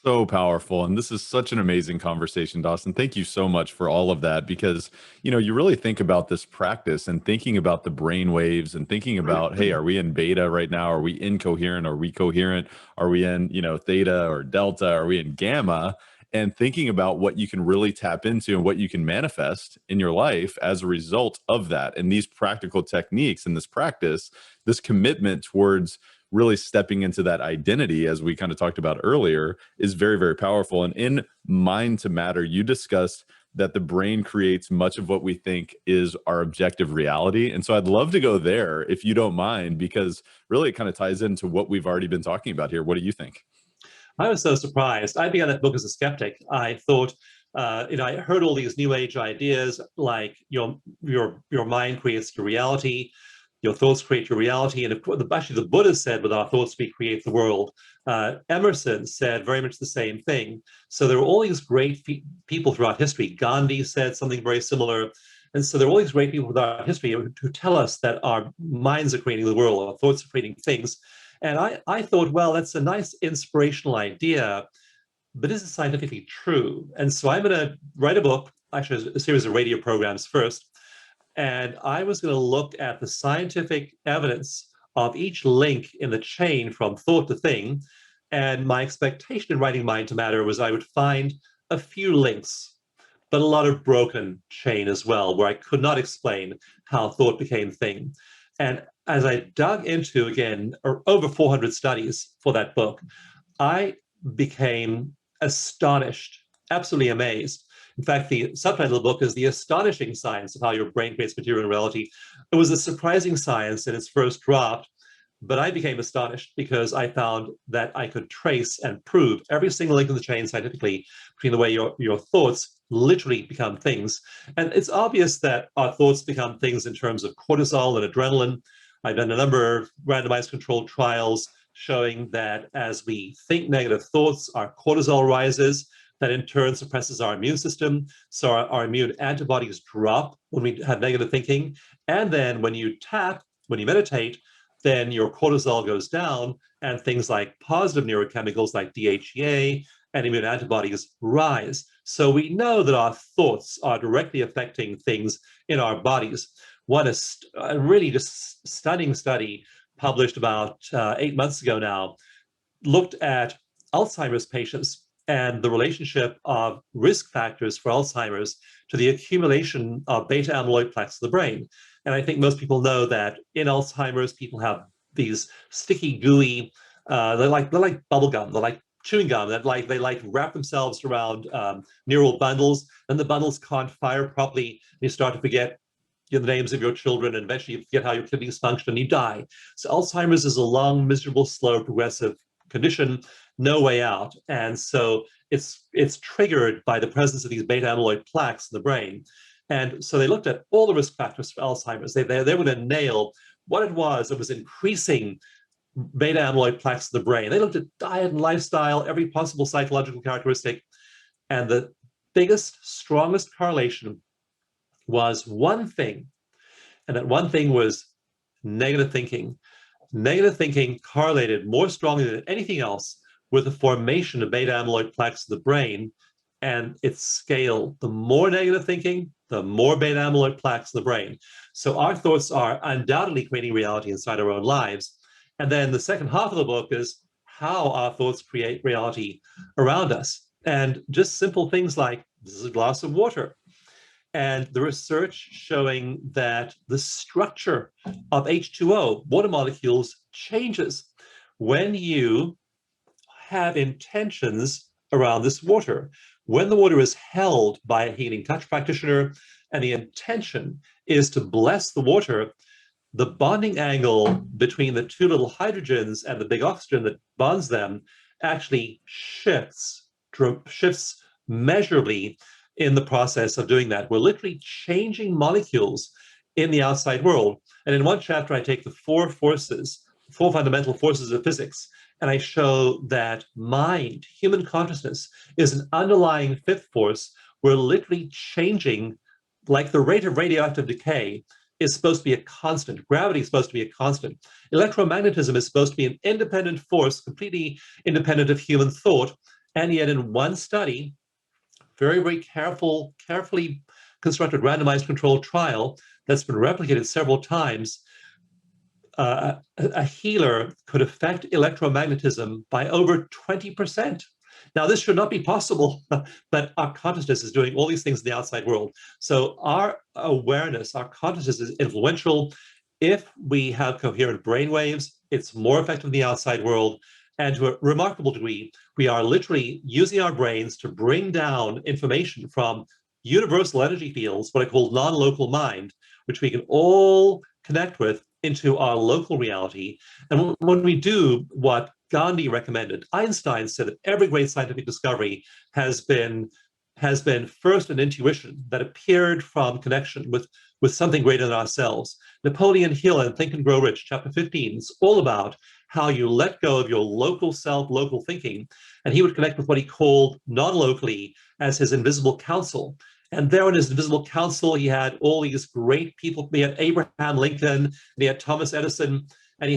So powerful. And this is such an amazing conversation, Dawson. Thank you so much for all of that, because, you really think about this practice and thinking about the brain waves and thinking about, hey, are we in beta right now? Are we incoherent? Are we coherent? Are we in, theta or delta? Are we in gamma? And thinking about what you can really tap into and what you can manifest in your life as a result of that. And these practical techniques and this practice, this commitment towards really stepping into that identity, as we kind of talked about earlier, is very, very powerful. And in Mind to Matter, you discussed that the brain creates much of what we think is our objective reality. And so I'd love to go there if you don't mind, because really it kind of ties into what we've already been talking about here. What do you think? I was so surprised. I began that book as a skeptic. I thought, I heard all these new age ideas like your mind creates your reality, your thoughts create your reality, and of course, actually the Buddha said, "With our thoughts we create the world." Emerson said very much the same thing. So there were all these great people throughout history. Gandhi said something very similar. And so there are all these great people throughout history who tell us that our minds are creating the world, our thoughts are creating things. And I thought, well, that's a nice inspirational idea, but is it scientifically true? And so I'm going to write a book, actually a series of radio programs first, and I was going to look at the scientific evidence of each link in the chain from thought to thing. And my expectation in writing Mind to Matter was I would find a few links, but a lot of broken chain as well, where I could not explain how thought became thing. And as I dug into, again, over 400 studies for that book, I became astonished, absolutely amazed. In fact, the subtitle of the book is The Astonishing Science of How Your Brain Creates Material in Reality. It was a surprising science in its first draft, but I became astonished because I found that I could trace and prove every single link in the chain scientifically between the way your thoughts literally become things. And it's obvious that our thoughts become things in terms of cortisol and adrenaline. I've done a number of randomized controlled trials showing that as we think negative thoughts, our cortisol rises. That in turn suppresses our immune system. So our immune antibodies drop when we have negative thinking. And then when you meditate, then your cortisol goes down and things like positive neurochemicals like DHEA and immune antibodies rise. So we know that our thoughts are directly affecting things in our bodies. One is a really just stunning study published about 8 months ago now, looked at Alzheimer's patients and the relationship of risk factors for Alzheimer's to the accumulation of beta amyloid plaques in the brain. And I think most people know that in Alzheimer's, people have these sticky, gooey, they're like bubble gum, they're like chewing gum, that they wrap themselves around neural bundles, and the bundles can't fire properly. You start to forget the names of your children, and eventually you forget how your kidneys function and you die. So Alzheimer's is a long, miserable, slow, progressive condition, no way out. And so it's triggered by the presence of these beta amyloid plaques in the brain. And so they looked at all the risk factors for Alzheimer's. They were going to nail what it was that was increasing beta amyloid plaques in the brain. They looked at diet and lifestyle, every possible psychological characteristic. And the biggest, strongest correlation was one thing. And that one thing was negative thinking. Negative thinking correlated more strongly than anything else with the formation of beta amyloid plaques in the brain and its scale. The more negative thinking, the more beta amyloid plaques in the brain. So our thoughts are undoubtedly creating reality inside our own lives. And then the second half of the book is how our thoughts create reality around us. And just simple things like, this is a glass of water. And the research showing that the structure of H2O, water molecules, changes when you have intentions around this water. When the water is held by a healing touch practitioner and the intention is to bless the water, the bonding angle between the two little hydrogens and the big oxygen that bonds them actually shifts measurably in the process of doing that. We're literally changing molecules in the outside world. And in one chapter, I take the four fundamental forces of physics, and I show that mind, human consciousness, is an underlying fifth force. We're literally changing, like the rate of radioactive decay is supposed to be a constant. Gravity is supposed to be a constant. Electromagnetism is supposed to be an independent force, completely independent of human thought. And yet in one study, very, very carefully constructed randomized controlled trial that's been replicated several times, a healer could affect electromagnetism by over 20%. Now, this should not be possible, but our consciousness is doing all these things in the outside world. So our awareness, our consciousness is influential. If we have coherent brain waves, it's more effective in the outside world. And to a remarkable degree, we are literally using our brains to bring down information from universal energy fields, what I call non-local mind, which we can all connect with into our local reality. And when we do what Gandhi recommended, Einstein said that every great scientific discovery has been first an intuition that appeared from connection with something greater than ourselves. Napoleon Hill in Think and Grow Rich, chapter 15, is all about how you let go of your local self, local thinking, and he would connect with what he called non-locally as his invisible council. And there in his invisible council, he had all these great people. He had Abraham Lincoln, and he had Thomas Edison, and he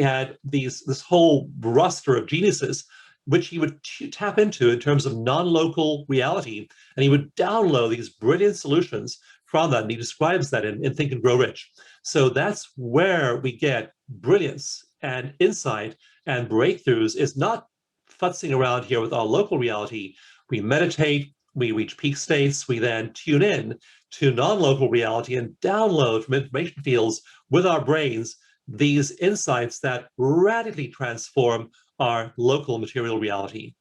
had this whole roster of geniuses, which he would tap into in terms of non-local reality, and he would download these brilliant solutions from that. And he describes that in Think and Grow Rich. So that's where we get brilliance and insight and breakthroughs, is not futzing around here with our local reality. We meditate, we reach peak states, we then tune in to non-local reality and download from information fields with our brains these insights that radically transform our local material reality.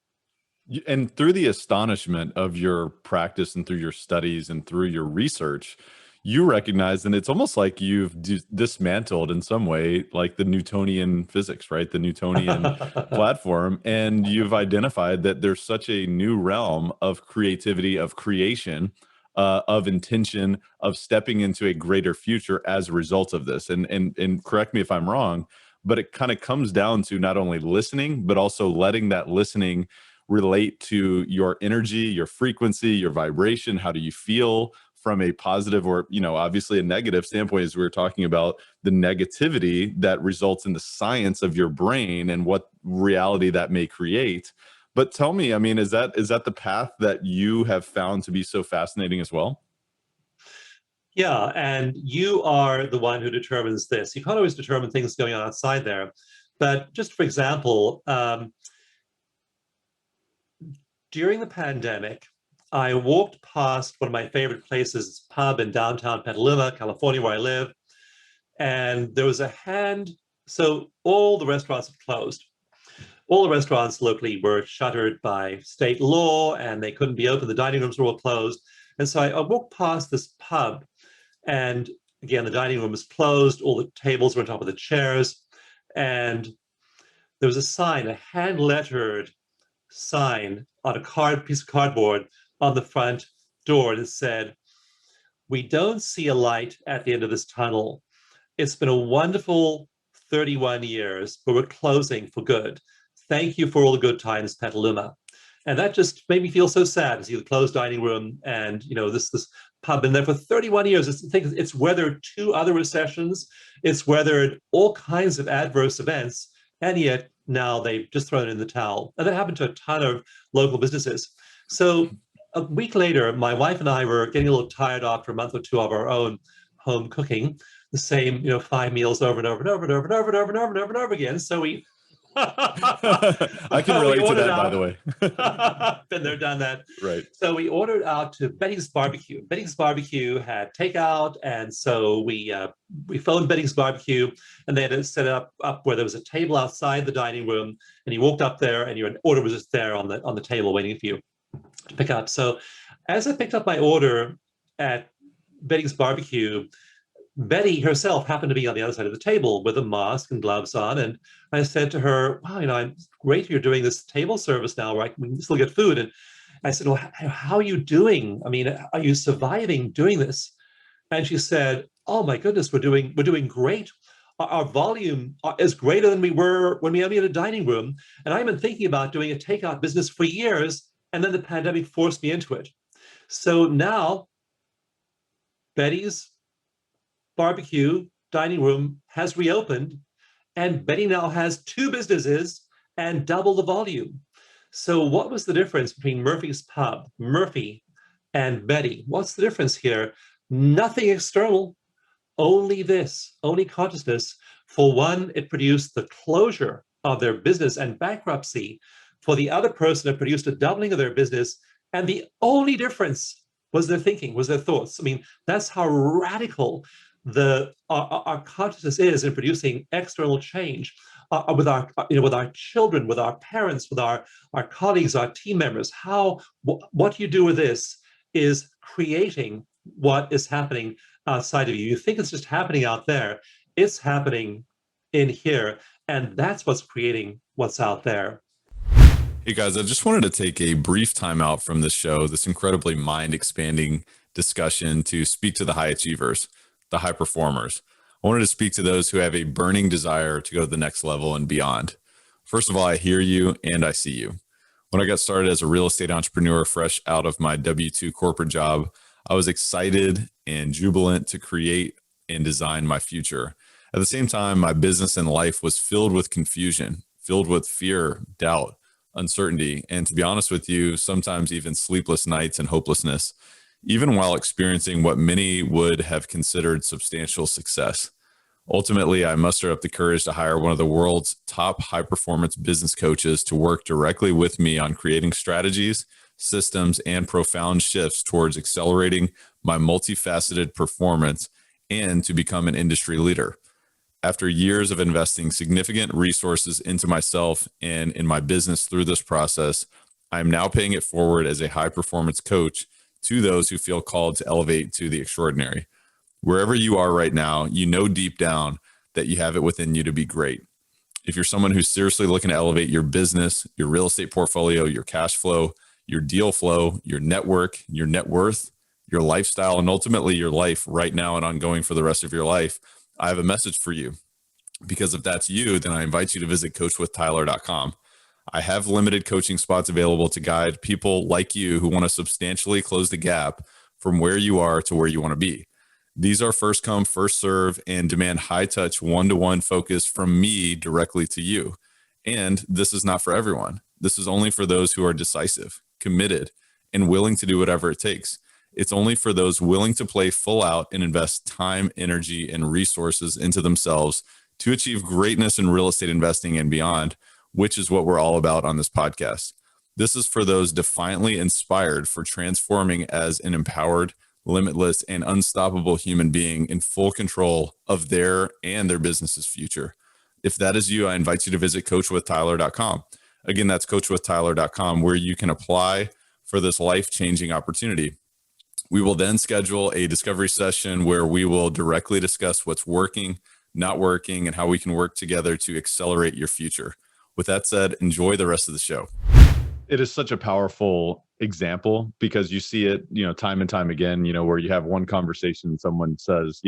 And through the astonishment of your practice and through your studies and through your research, you recognize, and it's almost like you've dismantled in some way, like the Newtonian physics, right? The Newtonian platform. And you've identified that there's such a new realm of creativity, of creation, of intention, of stepping into a greater future as a result of this. And correct me if I'm wrong, but it kind of comes down to not only listening, but also letting that listening relate to your energy, your frequency, your vibration. How do you feel from a positive or, obviously a negative standpoint, as we were talking about the negativity that results in the science of your brain and what reality that may create. But tell me, is that the path that you have found to be so fascinating as well? Yeah, and you are the one who determines this. You can't always determine things going on outside there. But just for example, during the pandemic, I walked past one of my favorite places, pub in downtown Petaluma, California, where I live, and there was a hand. So all the restaurants had closed. All the restaurants locally were shuttered by state law, and they couldn't be open. The dining rooms were all closed. And so I walked past this pub, and again, the dining room was closed. All the tables were on top of the chairs, and there was a sign, a hand-lettered sign on a piece of cardboard on the front door that said, "We don't see a light at the end of this tunnel. It's been a wonderful 31 years, but we're closing for good. Thank you for all the good times, Petaluma." And that just made me feel so sad to see the closed dining room and this pub been there for 31 years. It's weathered 2 other recessions. It's weathered all kinds of adverse events, and yet now they've just thrown in the towel. And that happened to a ton of local businesses. So a week later, my wife and I were getting a little tired after a month or 2 of our own home cooking, the same 5 meals over and over and over and over and over and over and over and over and over again. So we I can relate to that, by the way. Been there, done that. Right. So we ordered out to Betty's Barbecue. Betty's Barbecue had takeout, and so we phoned Betty's Barbecue, and they had it set up where there was a table outside the dining room, and you walked up there, and your order was just there on the table waiting for you to pick up. So as I picked up my order at Betty's Barbecue, Betty herself happened to be on the other side of the table with a mask and gloves on. And I said to her, "Wow, I'm great you're doing this table service now, right? We can still get food." And I said, "Well, how are you doing? Are you surviving doing this?" And she said, "Oh my goodness, we're doing great. Our volume is greater than we were when we had a dining room. And I've been thinking about doing a takeout business for years. And then the pandemic forced me into it. So now Betty's Barbecue dining room has reopened, and Betty now has 2 businesses and double the volume." So what was the difference between Murphy's Pub, Murphy, and Betty? What's the difference here? Nothing external, only consciousness. For one, it produced the closure of their business and bankruptcy. For the other person, it produced a doubling of their business, and the only difference was their thinking, was their thoughts. That's how radical our consciousness is in producing external change with our children, with our parents, with our colleagues, our team members. What you do with this is creating what is happening outside of you. You think it's just happening out there. It's happening in here. And that's what's creating what's out there. Hey guys, I just wanted to take a brief time out from this show, this incredibly mind expanding discussion, to speak to the high achievers, the high performers. I wanted to speak to those who have a burning desire to go to the next level and beyond. First of all, I hear you and I see you. When I got started as a real estate entrepreneur fresh out of my W-2 corporate job, I was excited and jubilant to create and design my future. At the same time, my business and life was filled with confusion, filled with fear, doubt, uncertainty, and to be honest with you, sometimes even sleepless nights and hopelessness, even while experiencing what many would have considered substantial success. Ultimately, I mustered up the courage to hire one of the world's top high-performance business coaches to work directly with me on creating strategies, systems, and profound shifts towards accelerating my multifaceted performance and to become an industry leader. After years of investing significant resources into myself and in my business through this process, I am now paying it forward as a high-performance coach to those who feel called to elevate to the extraordinary. Wherever you are right now, you know deep down that you have it within you to be great. If you're someone who's seriously looking to elevate your business, your real estate portfolio, your cash flow, your deal flow, your network, your net worth, your lifestyle, and ultimately your life right now and ongoing for the rest of your life, I have a message for you. Because if that's you, then I invite you to visit coachwithtyler.com. I have limited coaching spots available to guide people like you who want to substantially close the gap from where you are to where you want to be. These are first come, first serve, and demand high touch, one-to-one focus from me directly to you. And this is not for everyone. This is only for those who are decisive, committed, and willing to do whatever it takes. It's only for those willing to play full out and invest time, energy, and resources into themselves to achieve greatness in real estate investing and beyond, which is what we're all about on this podcast. This is for those defiantly inspired for transforming as an empowered, limitless, and unstoppable human being in full control of their and their business's future. If that is you, I invite you to visit coachwithtyler.com. Again, that's coachwithtyler.com, where you can apply for this life-changing opportunity. We will then schedule a discovery session where we will directly discuss what's working, not working, and how we can work together to accelerate your future. With that said, enjoy the rest of the show. It is such a powerful example because you see it, time and time again, where you have one conversation and someone says,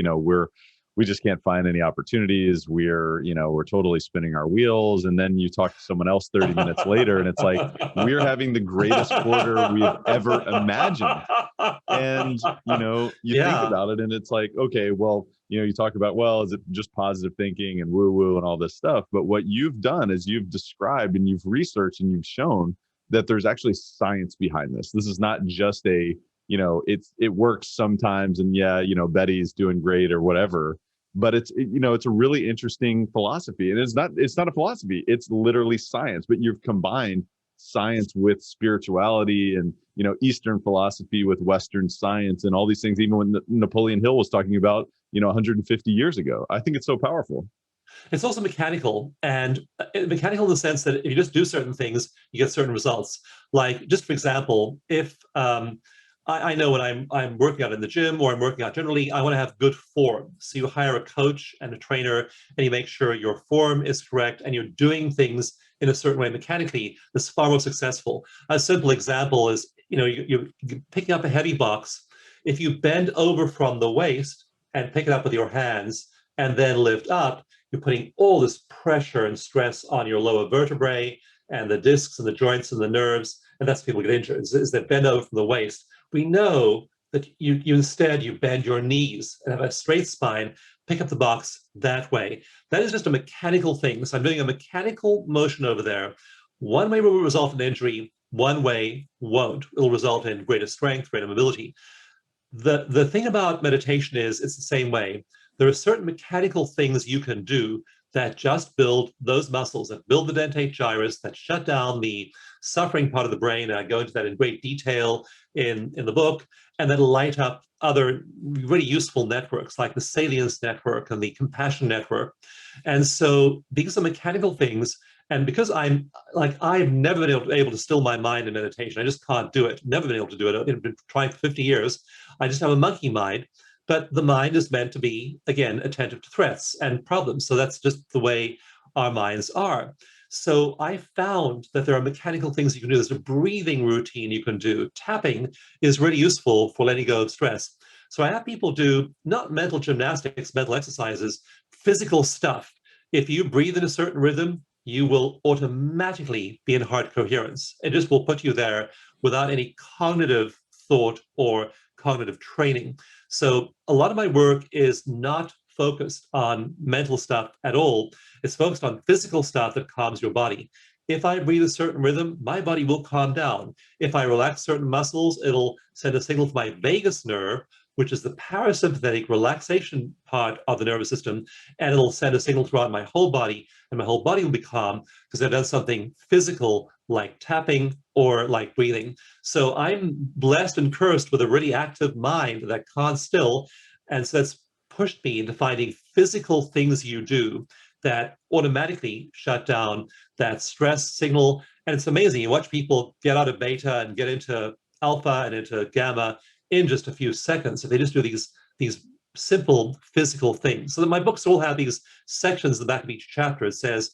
we just can't find any opportunities. We're totally spinning our wheels. And then you talk to someone else 30 minutes later and it's like, we're having the greatest quarter we've ever imagined. And, you think about it and it's like, okay, well, you talk about, well, is it just positive thinking and woo woo and all this stuff? But what you've done is you've described and you've researched and you've shown that there's actually science behind this. This is not just it works sometimes and Betty's doing great or whatever, but it's a really interesting philosophy. And it's not a philosophy, it's literally science, but you've combined science with spirituality and, Eastern philosophy with Western science and all these things, even when Napoleon Hill was talking about, 150 years ago. I think it's so powerful. It's also mechanical, and mechanical in the sense that if you just do certain things, you get certain results. Like, just for example, if I know when I'm working out in the gym or I'm working out generally, I want to have good form. So you hire a coach and a trainer, and you make sure your form is correct, and you're doing things in a certain way mechanically. That's far more successful. A simple example is, you're picking up a heavy box. If you bend over from the waist and pick it up with your hands and then lift up, you're putting all this pressure and stress on your lower vertebrae and the discs and the joints and the nerves, and that's people get injured, is they bend over from the waist. We know that you instead bend your knees and have a straight spine, pick up the box that way. That is just a mechanical thing. So I'm doing a mechanical motion over there. One way will result in injury, one way won't. It'll result in greater strength, greater mobility. The thing about meditation is it's the same way. There are certain mechanical things you can do that just build those muscles, that build the dentate gyrus, that shut down the suffering part of the brain. And I go into that in great detail in the book, and then light up other really useful networks like the salience network and the compassion network. And so these are mechanical things. And because I've never been able to still my mind in meditation. I just can't do it. Never been able to do it. I've been trying for 50 years. I just have a monkey mind. But the mind is meant to be, again, attentive to threats and problems. So that's just the way our minds are. So I found that there are mechanical things you can do. There's a breathing routine you can do. Tapping is really useful for letting go of stress. So I have people do not mental gymnastics, mental exercises, physical stuff. If you breathe in a certain rhythm, you will automatically be in heart coherence. It just will put you there without any cognitive thought or cognitive training. So a lot of my work is not focused on mental stuff at all. It's focused on physical stuff that calms your body. If I breathe a certain rhythm, my body will calm down. If I relax certain muscles, it'll send a signal to my vagus nerve, which is the parasympathetic relaxation part of the nervous system, and it'll send a signal throughout my whole body, and my whole body will be calm because I've done something physical like tapping or like breathing. So I'm blessed and cursed with a really active mind that can't still, and so that's pushed me into finding physical things you do that automatically shut down that stress signal. And it's amazing. You watch people get out of beta and get into alpha and into gamma in just a few seconds if they just do these simple physical things. So that my books all have these sections at the back of each chapter. It says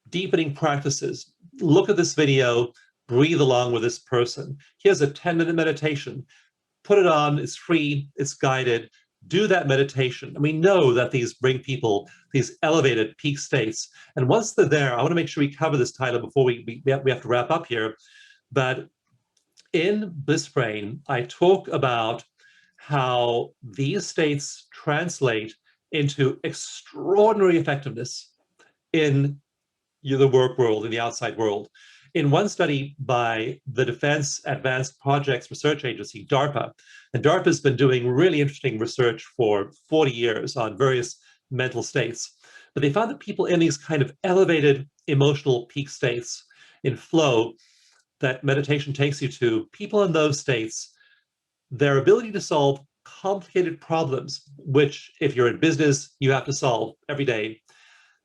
deepening practices. Look at this video, breathe along with this person. Here's a 10-minute meditation. Put it on, it's free, it's guided. Do that meditation. And we know that these bring people these elevated peak states. And once they're there, I want to make sure we cover this title before we have to wrap up here. But in Bliss Brain, I talk about how these states translate into extraordinary effectiveness in the work world, in the outside world. In one study by the Defense Advanced Projects Research Agency, DARPA, and DARPA has been doing really interesting research for 40 years on various mental states. But they found that people in these kind of elevated emotional peak states in flow that meditation takes you to, people in those states, their ability to solve complicated problems, which if you're in business, you have to solve every day,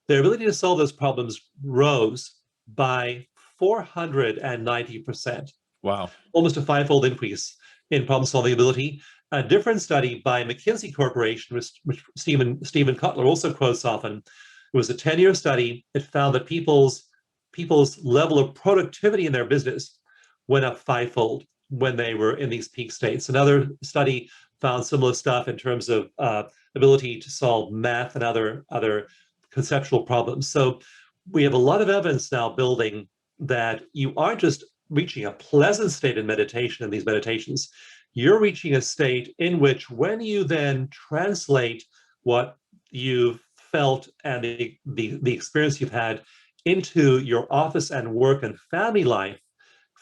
their ability to solve those problems rose by 490%. Wow. Almost a five-fold increase in problem-solving ability. A different study by McKinsey Corporation, which Stephen Kotler also quotes often, it was a 10-year study. It found that people's level of productivity in their business went up fivefold when they were in these peak states. Another study found similar stuff in terms of ability to solve math and other conceptual problems. So we have a lot of evidence now building that you aren't just reaching a pleasant state in meditation in these meditations, you're reaching a state in which when you then translate what you've felt and the experience you've had into your office and work and family life,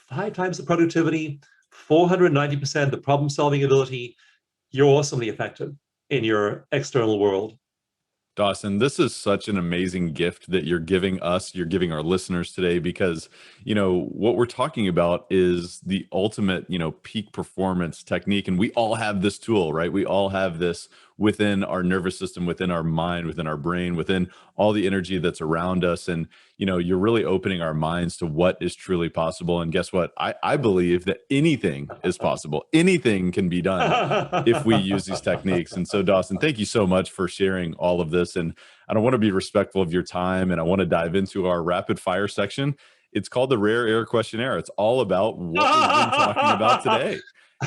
5 times the productivity, 490% the problem-solving ability, you're awesomely effective in your external world. Dawson, this is such an amazing gift that you're giving us, you're giving our listeners today, because, what we're talking about is the ultimate, peak performance technique. And we all have this tool, right? We all have this within our nervous system, within our mind, within our brain, within all the energy that's around us. And, you're really opening our minds to what is truly possible. And guess what? I believe that anything is possible. Anything can be done if we use these techniques. And so, Dawson, thank you so much for sharing all of this. And I don't want to be respectful of your time, and I want to dive into our rapid fire section. It's called the Rare Air Questionnaire. It's all about what we've been talking about today.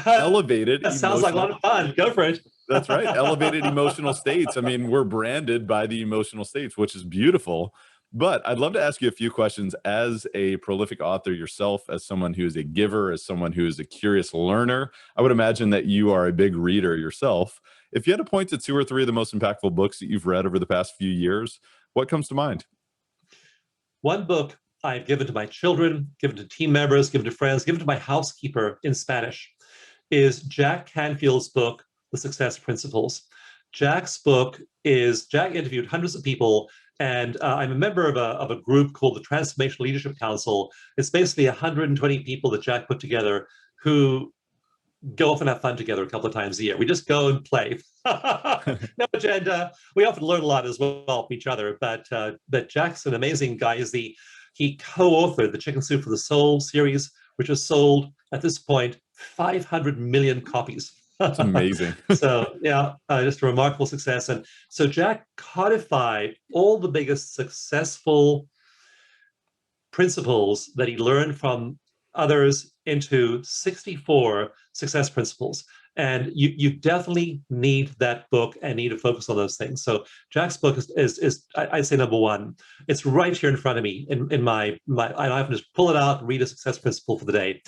Elevated. That sounds like a lot of fun. Go for it. That's right. Elevated emotional states. I mean, we're branded by the emotional states, which is beautiful. But I'd love to ask you a few questions as a prolific author yourself, as someone who is a giver, as someone who is a curious learner. I would imagine that you are a big reader yourself. If you had to point to 2 or 3 of the most impactful books that you've read over the past few years, what comes to mind? One book I've given to my children, given to team members, given to friends, given to my housekeeper in Spanish, is Jack Canfield's book, The Success Principles. Jack interviewed hundreds of people, and I'm a member of a group called the Transformational Leadership Council. It's basically 120 people that Jack put together who go off and have fun together a couple of times a year. We just go and play. No agenda. We often learn a lot as well from each other, but Jack's an amazing guy. He's the He co-authored the Chicken Soup for the Soul series, which has sold at this point 500 million copies. It's amazing. So yeah, just a remarkable success. And so Jack codified all the biggest successful principles that he learned from others into 64 success principles. And you definitely need that book and need to focus on those things. So Jack's book is I'd say number one. It's right here in front of me in my I can just pull it out and read a success principle for the day.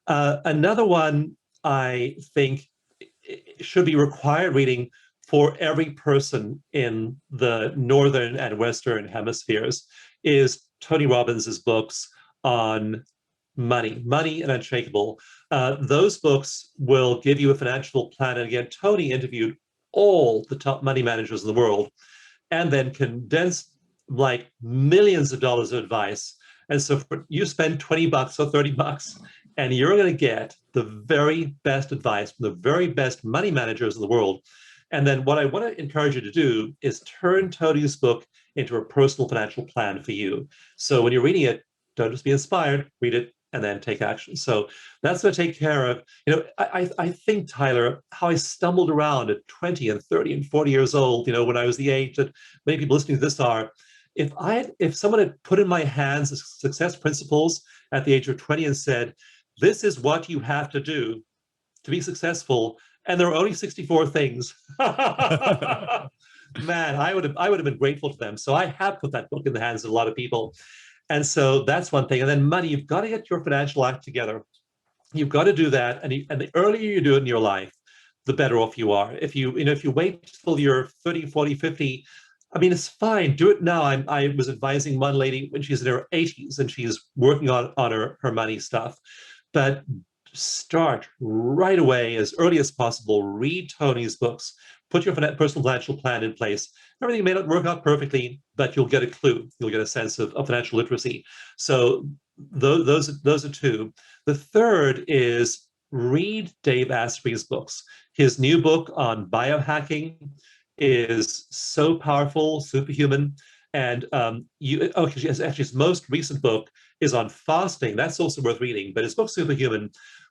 Another one I think should be required reading for every person in the northern and western hemispheres is Tony Robbins's books on money and unshakable. Those books will give you a financial plan. And again, Tony interviewed all the top money managers in the world and then condensed like millions of dollars of advice. And so you spend $20 or $30 and you're going to get the very best advice from the very best money managers in the world. And then what I want to encourage you to do is turn Tony's book into a personal financial plan for you. So when you're reading it, don't just be inspired, read it, and then take action. So that's going to take care of, I think, Tyler, how I stumbled around at 20 and 30 and 40 years old, when I was the age that many people listening to this are. If someone had put in my hands the success principles at the age of 20 and said, this is what you have to do to be successful, and there are only 64 things, man, I would have been grateful to them. So I have put that book in the hands of a lot of people. And so that's one thing. And then money, you've got to get your financial act together. You've got to do that. And the earlier you do it in your life, the better off you are. If you wait till you're 30, 40, 50, I mean, it's fine. Do it now. I was advising one lady when she's in her 80s and she's working on her money stuff. But start right away as early as possible. Read Tony's books. Put your personal financial plan in place. Everything may not work out perfectly, but you'll get a clue. You'll get a sense of financial literacy. So those are two. The third is read Dave Asprey's books. His new book on biohacking is so powerful, superhuman. And actually, his most recent book is on fasting. That's also worth reading. But his book, Superhuman,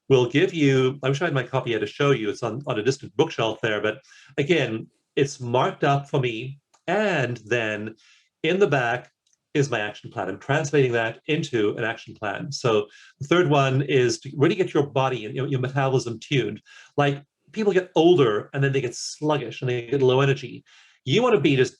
will give you, I wish I had my copy here to show you. It's on a distant bookshelf there. But again, it's marked up for me. And then in the back is my action plan. I'm translating that into an action plan. So the third one is to really get your body and your metabolism tuned. Like people get older and then they get sluggish and they get low energy. You want to be just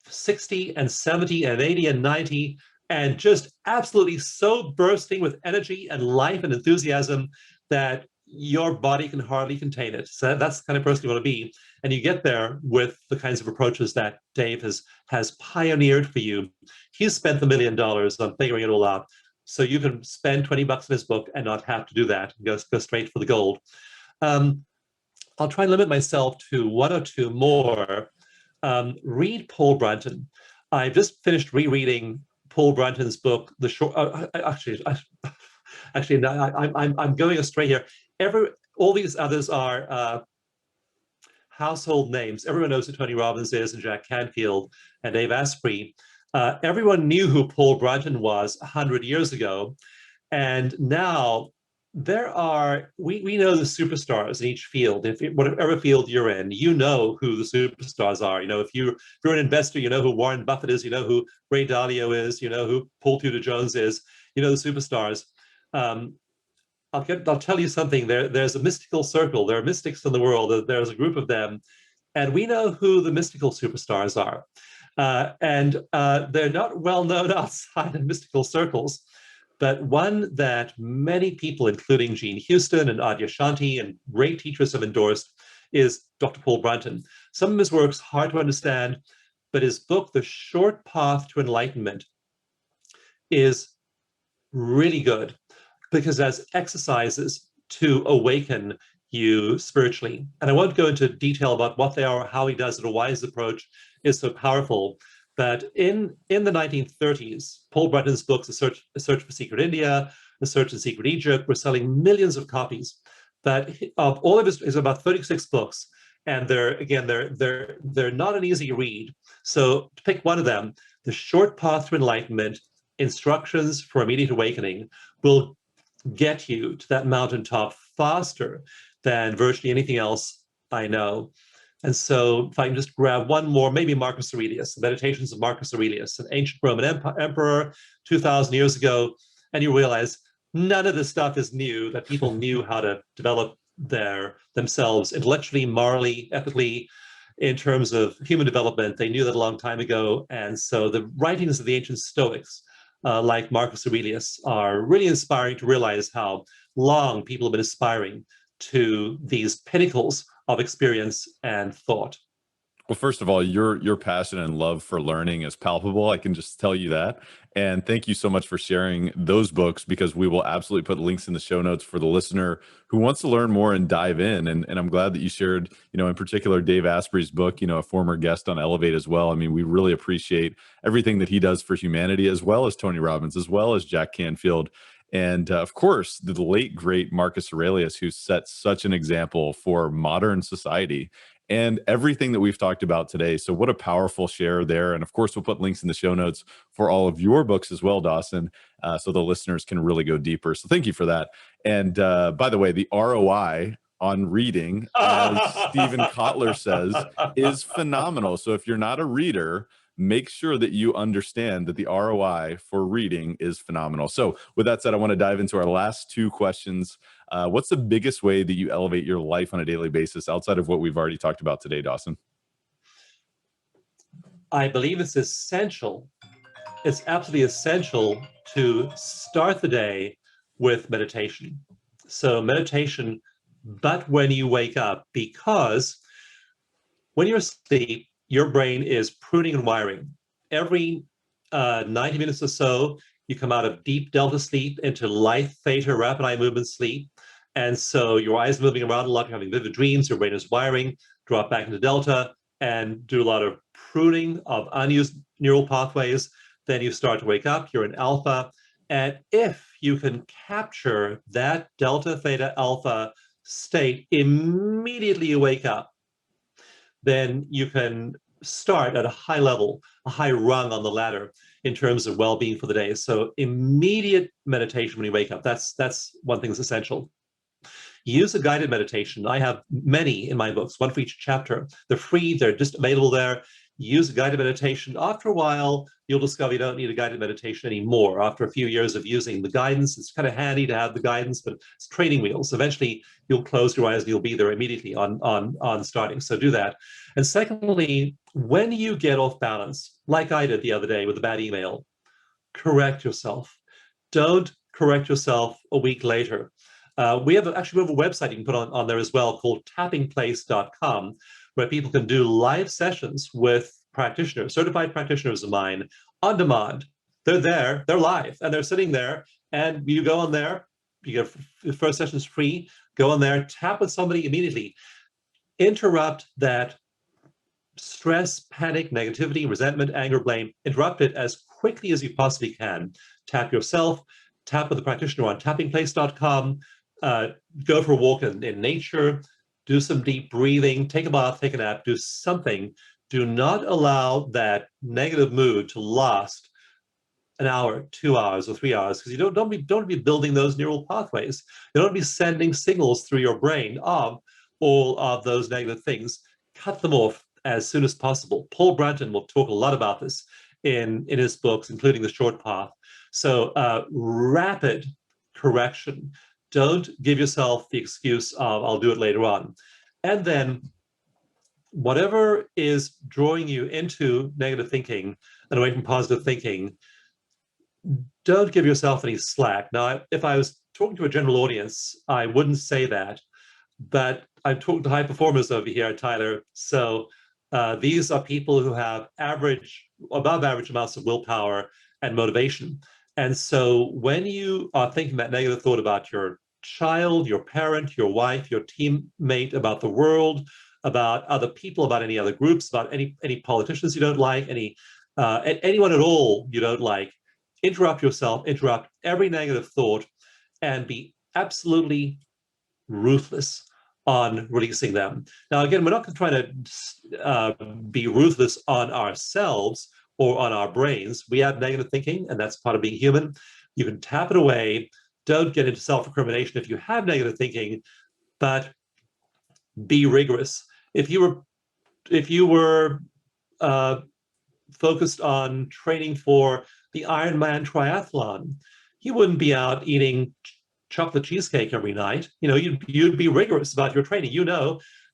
60 and 70 and 80 and 90 and just absolutely so bursting with energy and life and enthusiasm that your body can hardly contain it. So that's the kind of person you want to be. And you get there with the kinds of approaches that Dave has pioneered for you. He's spent $1 million on figuring it all out. So you can spend $20 in his book and not have to do that. Go straight for the gold. I'll try and limit myself to one or two more. Read Paul Brunton. I've just finished rereading Paul Brunton's book, The Short. I'm going astray here. All these others are household names. Everyone knows who Tony Robbins is, and Jack Canfield, and Dave Asprey. Everyone knew who Paul Brunton was 100 years ago, and now we know the superstars in each field. Whatever field you're in, you know who the superstars are. If you're an investor, you know who Warren Buffett is, you know who Ray Dalio is, you know who Paul Tudor Jones is, you know the superstars. I'll tell you something. There's a mystical circle. There are mystics in the world. There's a group of them, and we know who the mystical superstars are. And they're not well known outside of mystical circles. But one that many people, including Gene Houston and Adyashanti and great teachers have endorsed, is Dr. Paul Brunton. Some of his work's hard to understand, but his book, The Short Path to Enlightenment, is really good because it has exercises to awaken you spiritually. And I won't go into detail about what they are, or how he does it, or why his approach is so powerful. But in the 1930s, Paul Brunton's books, A Search for Secret India, A Search in Secret Egypt, were selling millions of copies. But of all of his about 36 books, and they're not an easy read. So to pick one of them, The Short Path to Enlightenment instructions for immediate awakening will get you to that mountaintop faster than virtually anything else I know. And so if I can just grab one more, maybe Marcus Aurelius, the Meditations of Marcus Aurelius, an ancient Roman emperor 2,000 years ago, and you realize none of this stuff is new, that people knew how to develop themselves intellectually, morally, ethically, in terms of human development. They knew that a long time ago. And so the writings of the ancient Stoics, like Marcus Aurelius, are really inspiring to realize how long people have been aspiring to these pinnacles of experience and thought. Well, first of all, your passion and love for learning is palpable. I can just tell you that. And thank you so much for sharing those books, because we will absolutely put links in the show notes for the listener who wants to learn more and dive in. And I'm glad that you shared, in particular, Dave Asprey's book, a former guest on Elevate as well. I mean, we really appreciate everything that he does for humanity, as well as Tony Robbins, as well as Jack Canfield. And of course, the late, great Marcus Aurelius, who set such an example for modern society and everything that we've talked about today. So what a powerful share there. And of course, we'll put links in the show notes for all of your books as well, Dawson, so the listeners can really go deeper. So thank you for that. And by the way, the ROI on reading, as Stephen Kotler says, is phenomenal. So if you're not a reader, make sure that you understand that the ROI for reading is phenomenal. So with that said, I want to dive into our last two questions. What's the biggest way that you elevate your life on a daily basis outside of what we've already talked about today, Dawson? I believe it's essential. It's absolutely essential to start the day with meditation. So meditation, but when you wake up, because when you're asleep, your brain is pruning and wiring. Every 90 minutes or so, you come out of deep delta sleep into light theta rapid eye movement sleep. And so your eyes are moving around a lot, you're having vivid dreams, your brain is wiring, drop back into delta and do a lot of pruning of unused neural pathways. Then you start to wake up, you're in alpha. And if you can capture that delta theta alpha state immediately you wake up, then you can start at a high level, a high rung on the ladder in terms of well-being for the day. So immediate meditation when you wake up, that's one thing that's essential. Use a guided meditation. I have many in my books, one for each chapter. They're free, they're just available there. Use a guided meditation. After a while, you'll discover you don't need a guided meditation anymore. After a few years of using the guidance, it's kind of handy to have the guidance, but it's training wheels. Eventually, you'll close your eyes and you'll be there immediately on starting. So do that. And secondly, when you get off balance, like I did the other day with a bad email, correct yourself. Don't correct yourself a week later. We have a website you can put on there as well called tappingplace.com, where people can do live sessions with practitioners, certified practitioners of mine on demand. They're there, they're live, and they're sitting there, and you go on there, you get the first session is free, go on there, tap with somebody immediately, interrupt that stress, panic, negativity, resentment, anger, blame, interrupt it as quickly as you possibly can. Tap yourself, tap with the practitioner on tappingplace.com, go for a walk in nature, do some deep breathing, take a bath, take a nap, do something. Do not allow that negative mood to last an hour, 2 hours, or 3 hours, because you don't be building those neural pathways. You don't be sending signals through your brain of all of those negative things. Cut them off as soon as possible. Paul Branton will talk a lot about this in his books, including The Short Path. So rapid correction. Don't give yourself the excuse of, I'll do it later on. And then whatever is drawing you into negative thinking and away from positive thinking, don't give yourself any slack. Now, if I was talking to a general audience, I wouldn't say that, but I'm talking to high performers over here, Tyler. So these are people who have above average amounts of willpower and motivation. And so when you are thinking that negative thought about your child, your parent, your wife, your teammate, about the world, about other people, about any other groups, about any politicians you don't like, anyone at all you don't like, interrupt yourself, interrupt every negative thought, and be absolutely ruthless on releasing them. Now, again, we're not trying to be ruthless on ourselves or on our brains. We have negative thinking, and that's part of being human. You can tap it away. Don't get into self-recrimination if you have negative thinking, but be rigorous. If you were focused on training for the Ironman triathlon, you wouldn't be out eating chocolate cheesecake every night. You'd be rigorous about your training.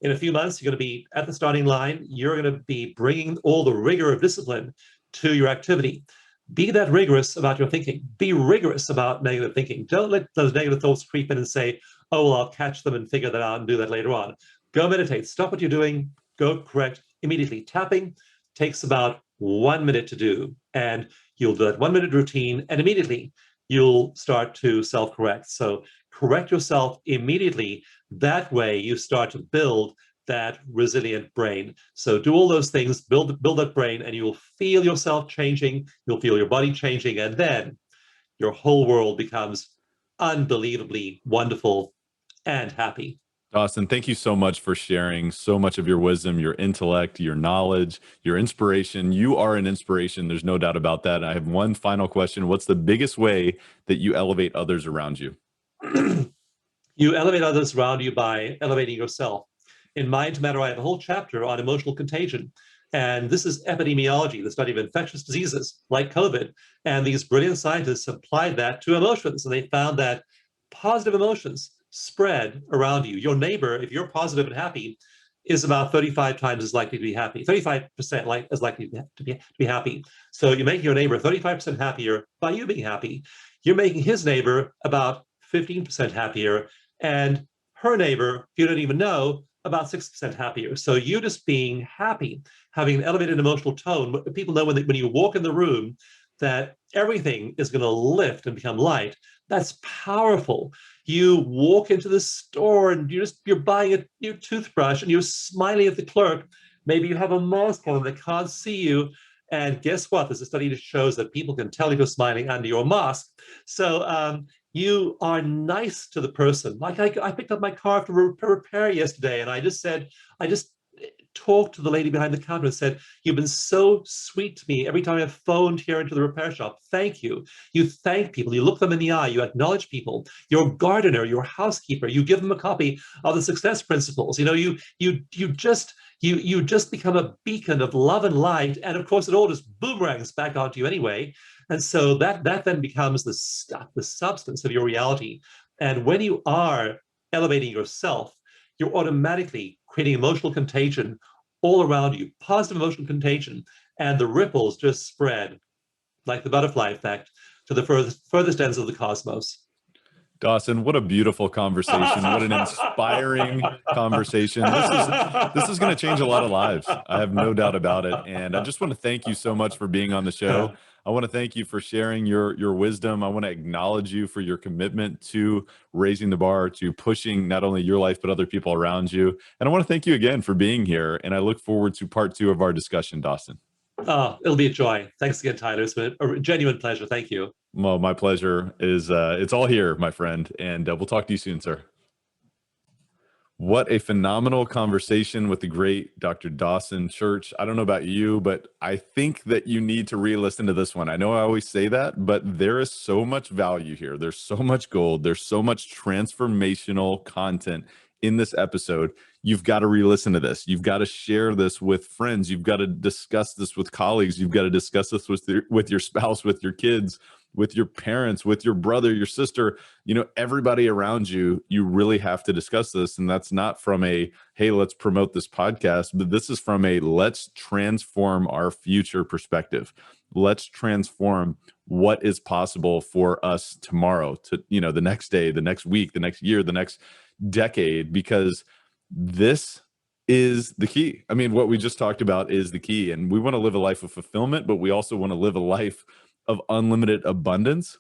In a few months, you're going to be at the starting line. You're going to be bringing all the rigor of discipline to your activity. Be that rigorous about your thinking. Be rigorous about negative thinking. Don't let those negative thoughts creep in and say, oh, well, I'll catch them and figure that out and do that later on. Go meditate. Stop what you're doing. Go correct immediately. Tapping takes about 1 minute to do, and you'll do that 1 minute routine, and immediately you'll start to self-correct. So correct yourself immediately. That way you start to build that resilient brain. So do all those things, build that brain, and you will feel yourself changing. You'll feel your body changing, and then your whole world becomes unbelievably wonderful and happy. Dawson, thank you so much for sharing so much of your wisdom, your intellect, your knowledge, your inspiration. You are an inspiration. There's no doubt about that. I have one final question. What's the biggest way that you elevate others around you? You elevate others around you by elevating yourself. In Mind to Matter, I have a whole chapter on emotional contagion. And this is epidemiology, the study of infectious diseases like COVID. And these brilliant scientists applied that to emotions. And they found that positive emotions spread around you. Your neighbor, if you're positive and happy, is about 35 times as likely to be happy, 35% as likely to be happy. So you're making your neighbor 35% happier by you being happy. You're making his neighbor about 15% happier, and her neighbor, if you don't even know, about 6% happier. So you just being happy, having an elevated emotional tone, people know when you walk in the room that everything is going to lift and become light. That's powerful. You walk into the store and you're buying a new toothbrush and you're smiling at the clerk. Maybe you have a mask on, they can't see you. And guess what? There's a study that shows that people can tell if you're smiling under your mask. So you are nice to the person. Like I picked up my car after repair yesterday, and I just talked to the lady behind the counter and said, you've been so sweet to me every time I've phoned here into the repair shop. Thank you. You thank people. You look them in the eye. You acknowledge people. Your gardener, your housekeeper, you give them a copy of the success principles. You just become a beacon of love and light. And of course, it all just boomerangs back onto you anyway. And so that then becomes the substance of your reality. And when you are elevating yourself, you're automatically creating emotional contagion all around you, positive emotional contagion, and the ripples just spread like the butterfly effect to the furthest ends of the cosmos. Dawson, what a beautiful conversation. What an inspiring conversation. This is going to change a lot of lives. I have no doubt about it. And I just want to thank you so much for being on the show. I want to thank you for sharing your wisdom. I want to acknowledge you for your commitment to raising the bar, to pushing not only your life, but other people around you. And I want to thank you again for being here. And I look forward to part 2 of our discussion, Dawson. Oh, it'll be a joy. Thanks again, Tyler. It's been a genuine pleasure. Thank you. Well, my pleasure is, it's all here, my friend. And we'll talk to you soon, sir. What a phenomenal conversation with the great Dr. Dawson Church. I don't know about you, but I think that you need to re-listen to this one. I know I always say that, but there is so much value here. There's so much gold. There's so much transformational content in this episode. You've got to re-listen to this. You've got to share this with friends. You've got to discuss this with colleagues. You've got to discuss this with your spouse, with your kids, with your parents, with your brother, your sister, everybody around you. You really have to discuss this. And that's not from a, hey, let's promote this podcast, but this is from a, let's transform our future perspective. Let's transform what is possible for us tomorrow, to, the next day, the next week, the next year, the next decade, because this is the key. I mean, what we just talked about is the key. And we want to live a life of fulfillment, but we also want to live a life of unlimited abundance.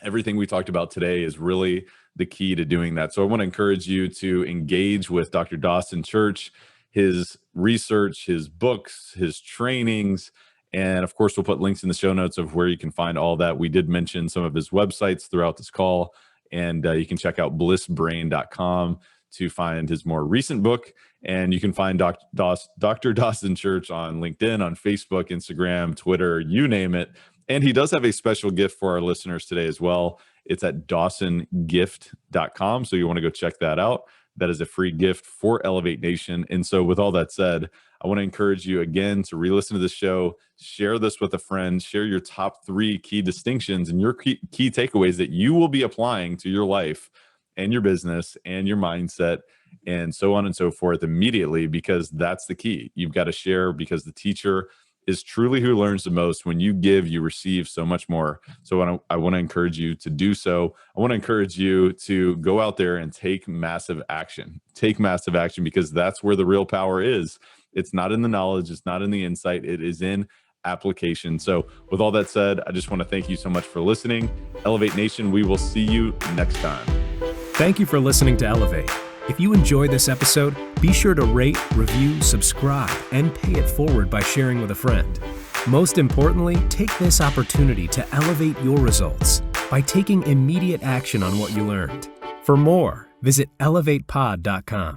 Everything we talked about today is really the key to doing that. So I want to encourage you to engage with Dr. Dawson Church, his research, his books, his trainings, and of course, we'll put links in the show notes of where you can find all that. We did mention some of his websites throughout this call, and you can check out blissbrain.com to find his more recent book. And you can find Dr. Dawson Church on LinkedIn, on Facebook, Instagram, Twitter, you name it. And he does have a special gift for our listeners today as well. It's at dawsongift.com. So you want to go check that out. That is a free gift for Elevate Nation. And so with all that said, I want to encourage you again to re-listen to the show, share this with a friend, share your top 3 key distinctions and your key takeaways that you will be applying to your life and your business and your mindset and so on and so forth immediately, because that's the key. You've got to share, because the teacher is truly who learns the most. When you give, you receive so much more. So I want to encourage you to do so. I want to encourage you to go out there and take massive action. Take massive action, because that's where the real power is. It's not in the knowledge. It's not in the insight. It is in application. So with all that said, I just want to thank you so much for listening. Elevate Nation, we will see you next time. Thank you for listening to Elevate. If you enjoyed this episode, be sure to rate, review, subscribe, and pay it forward by sharing with a friend. Most importantly, take this opportunity to elevate your results by taking immediate action on what you learned. For more, visit elevatepod.com.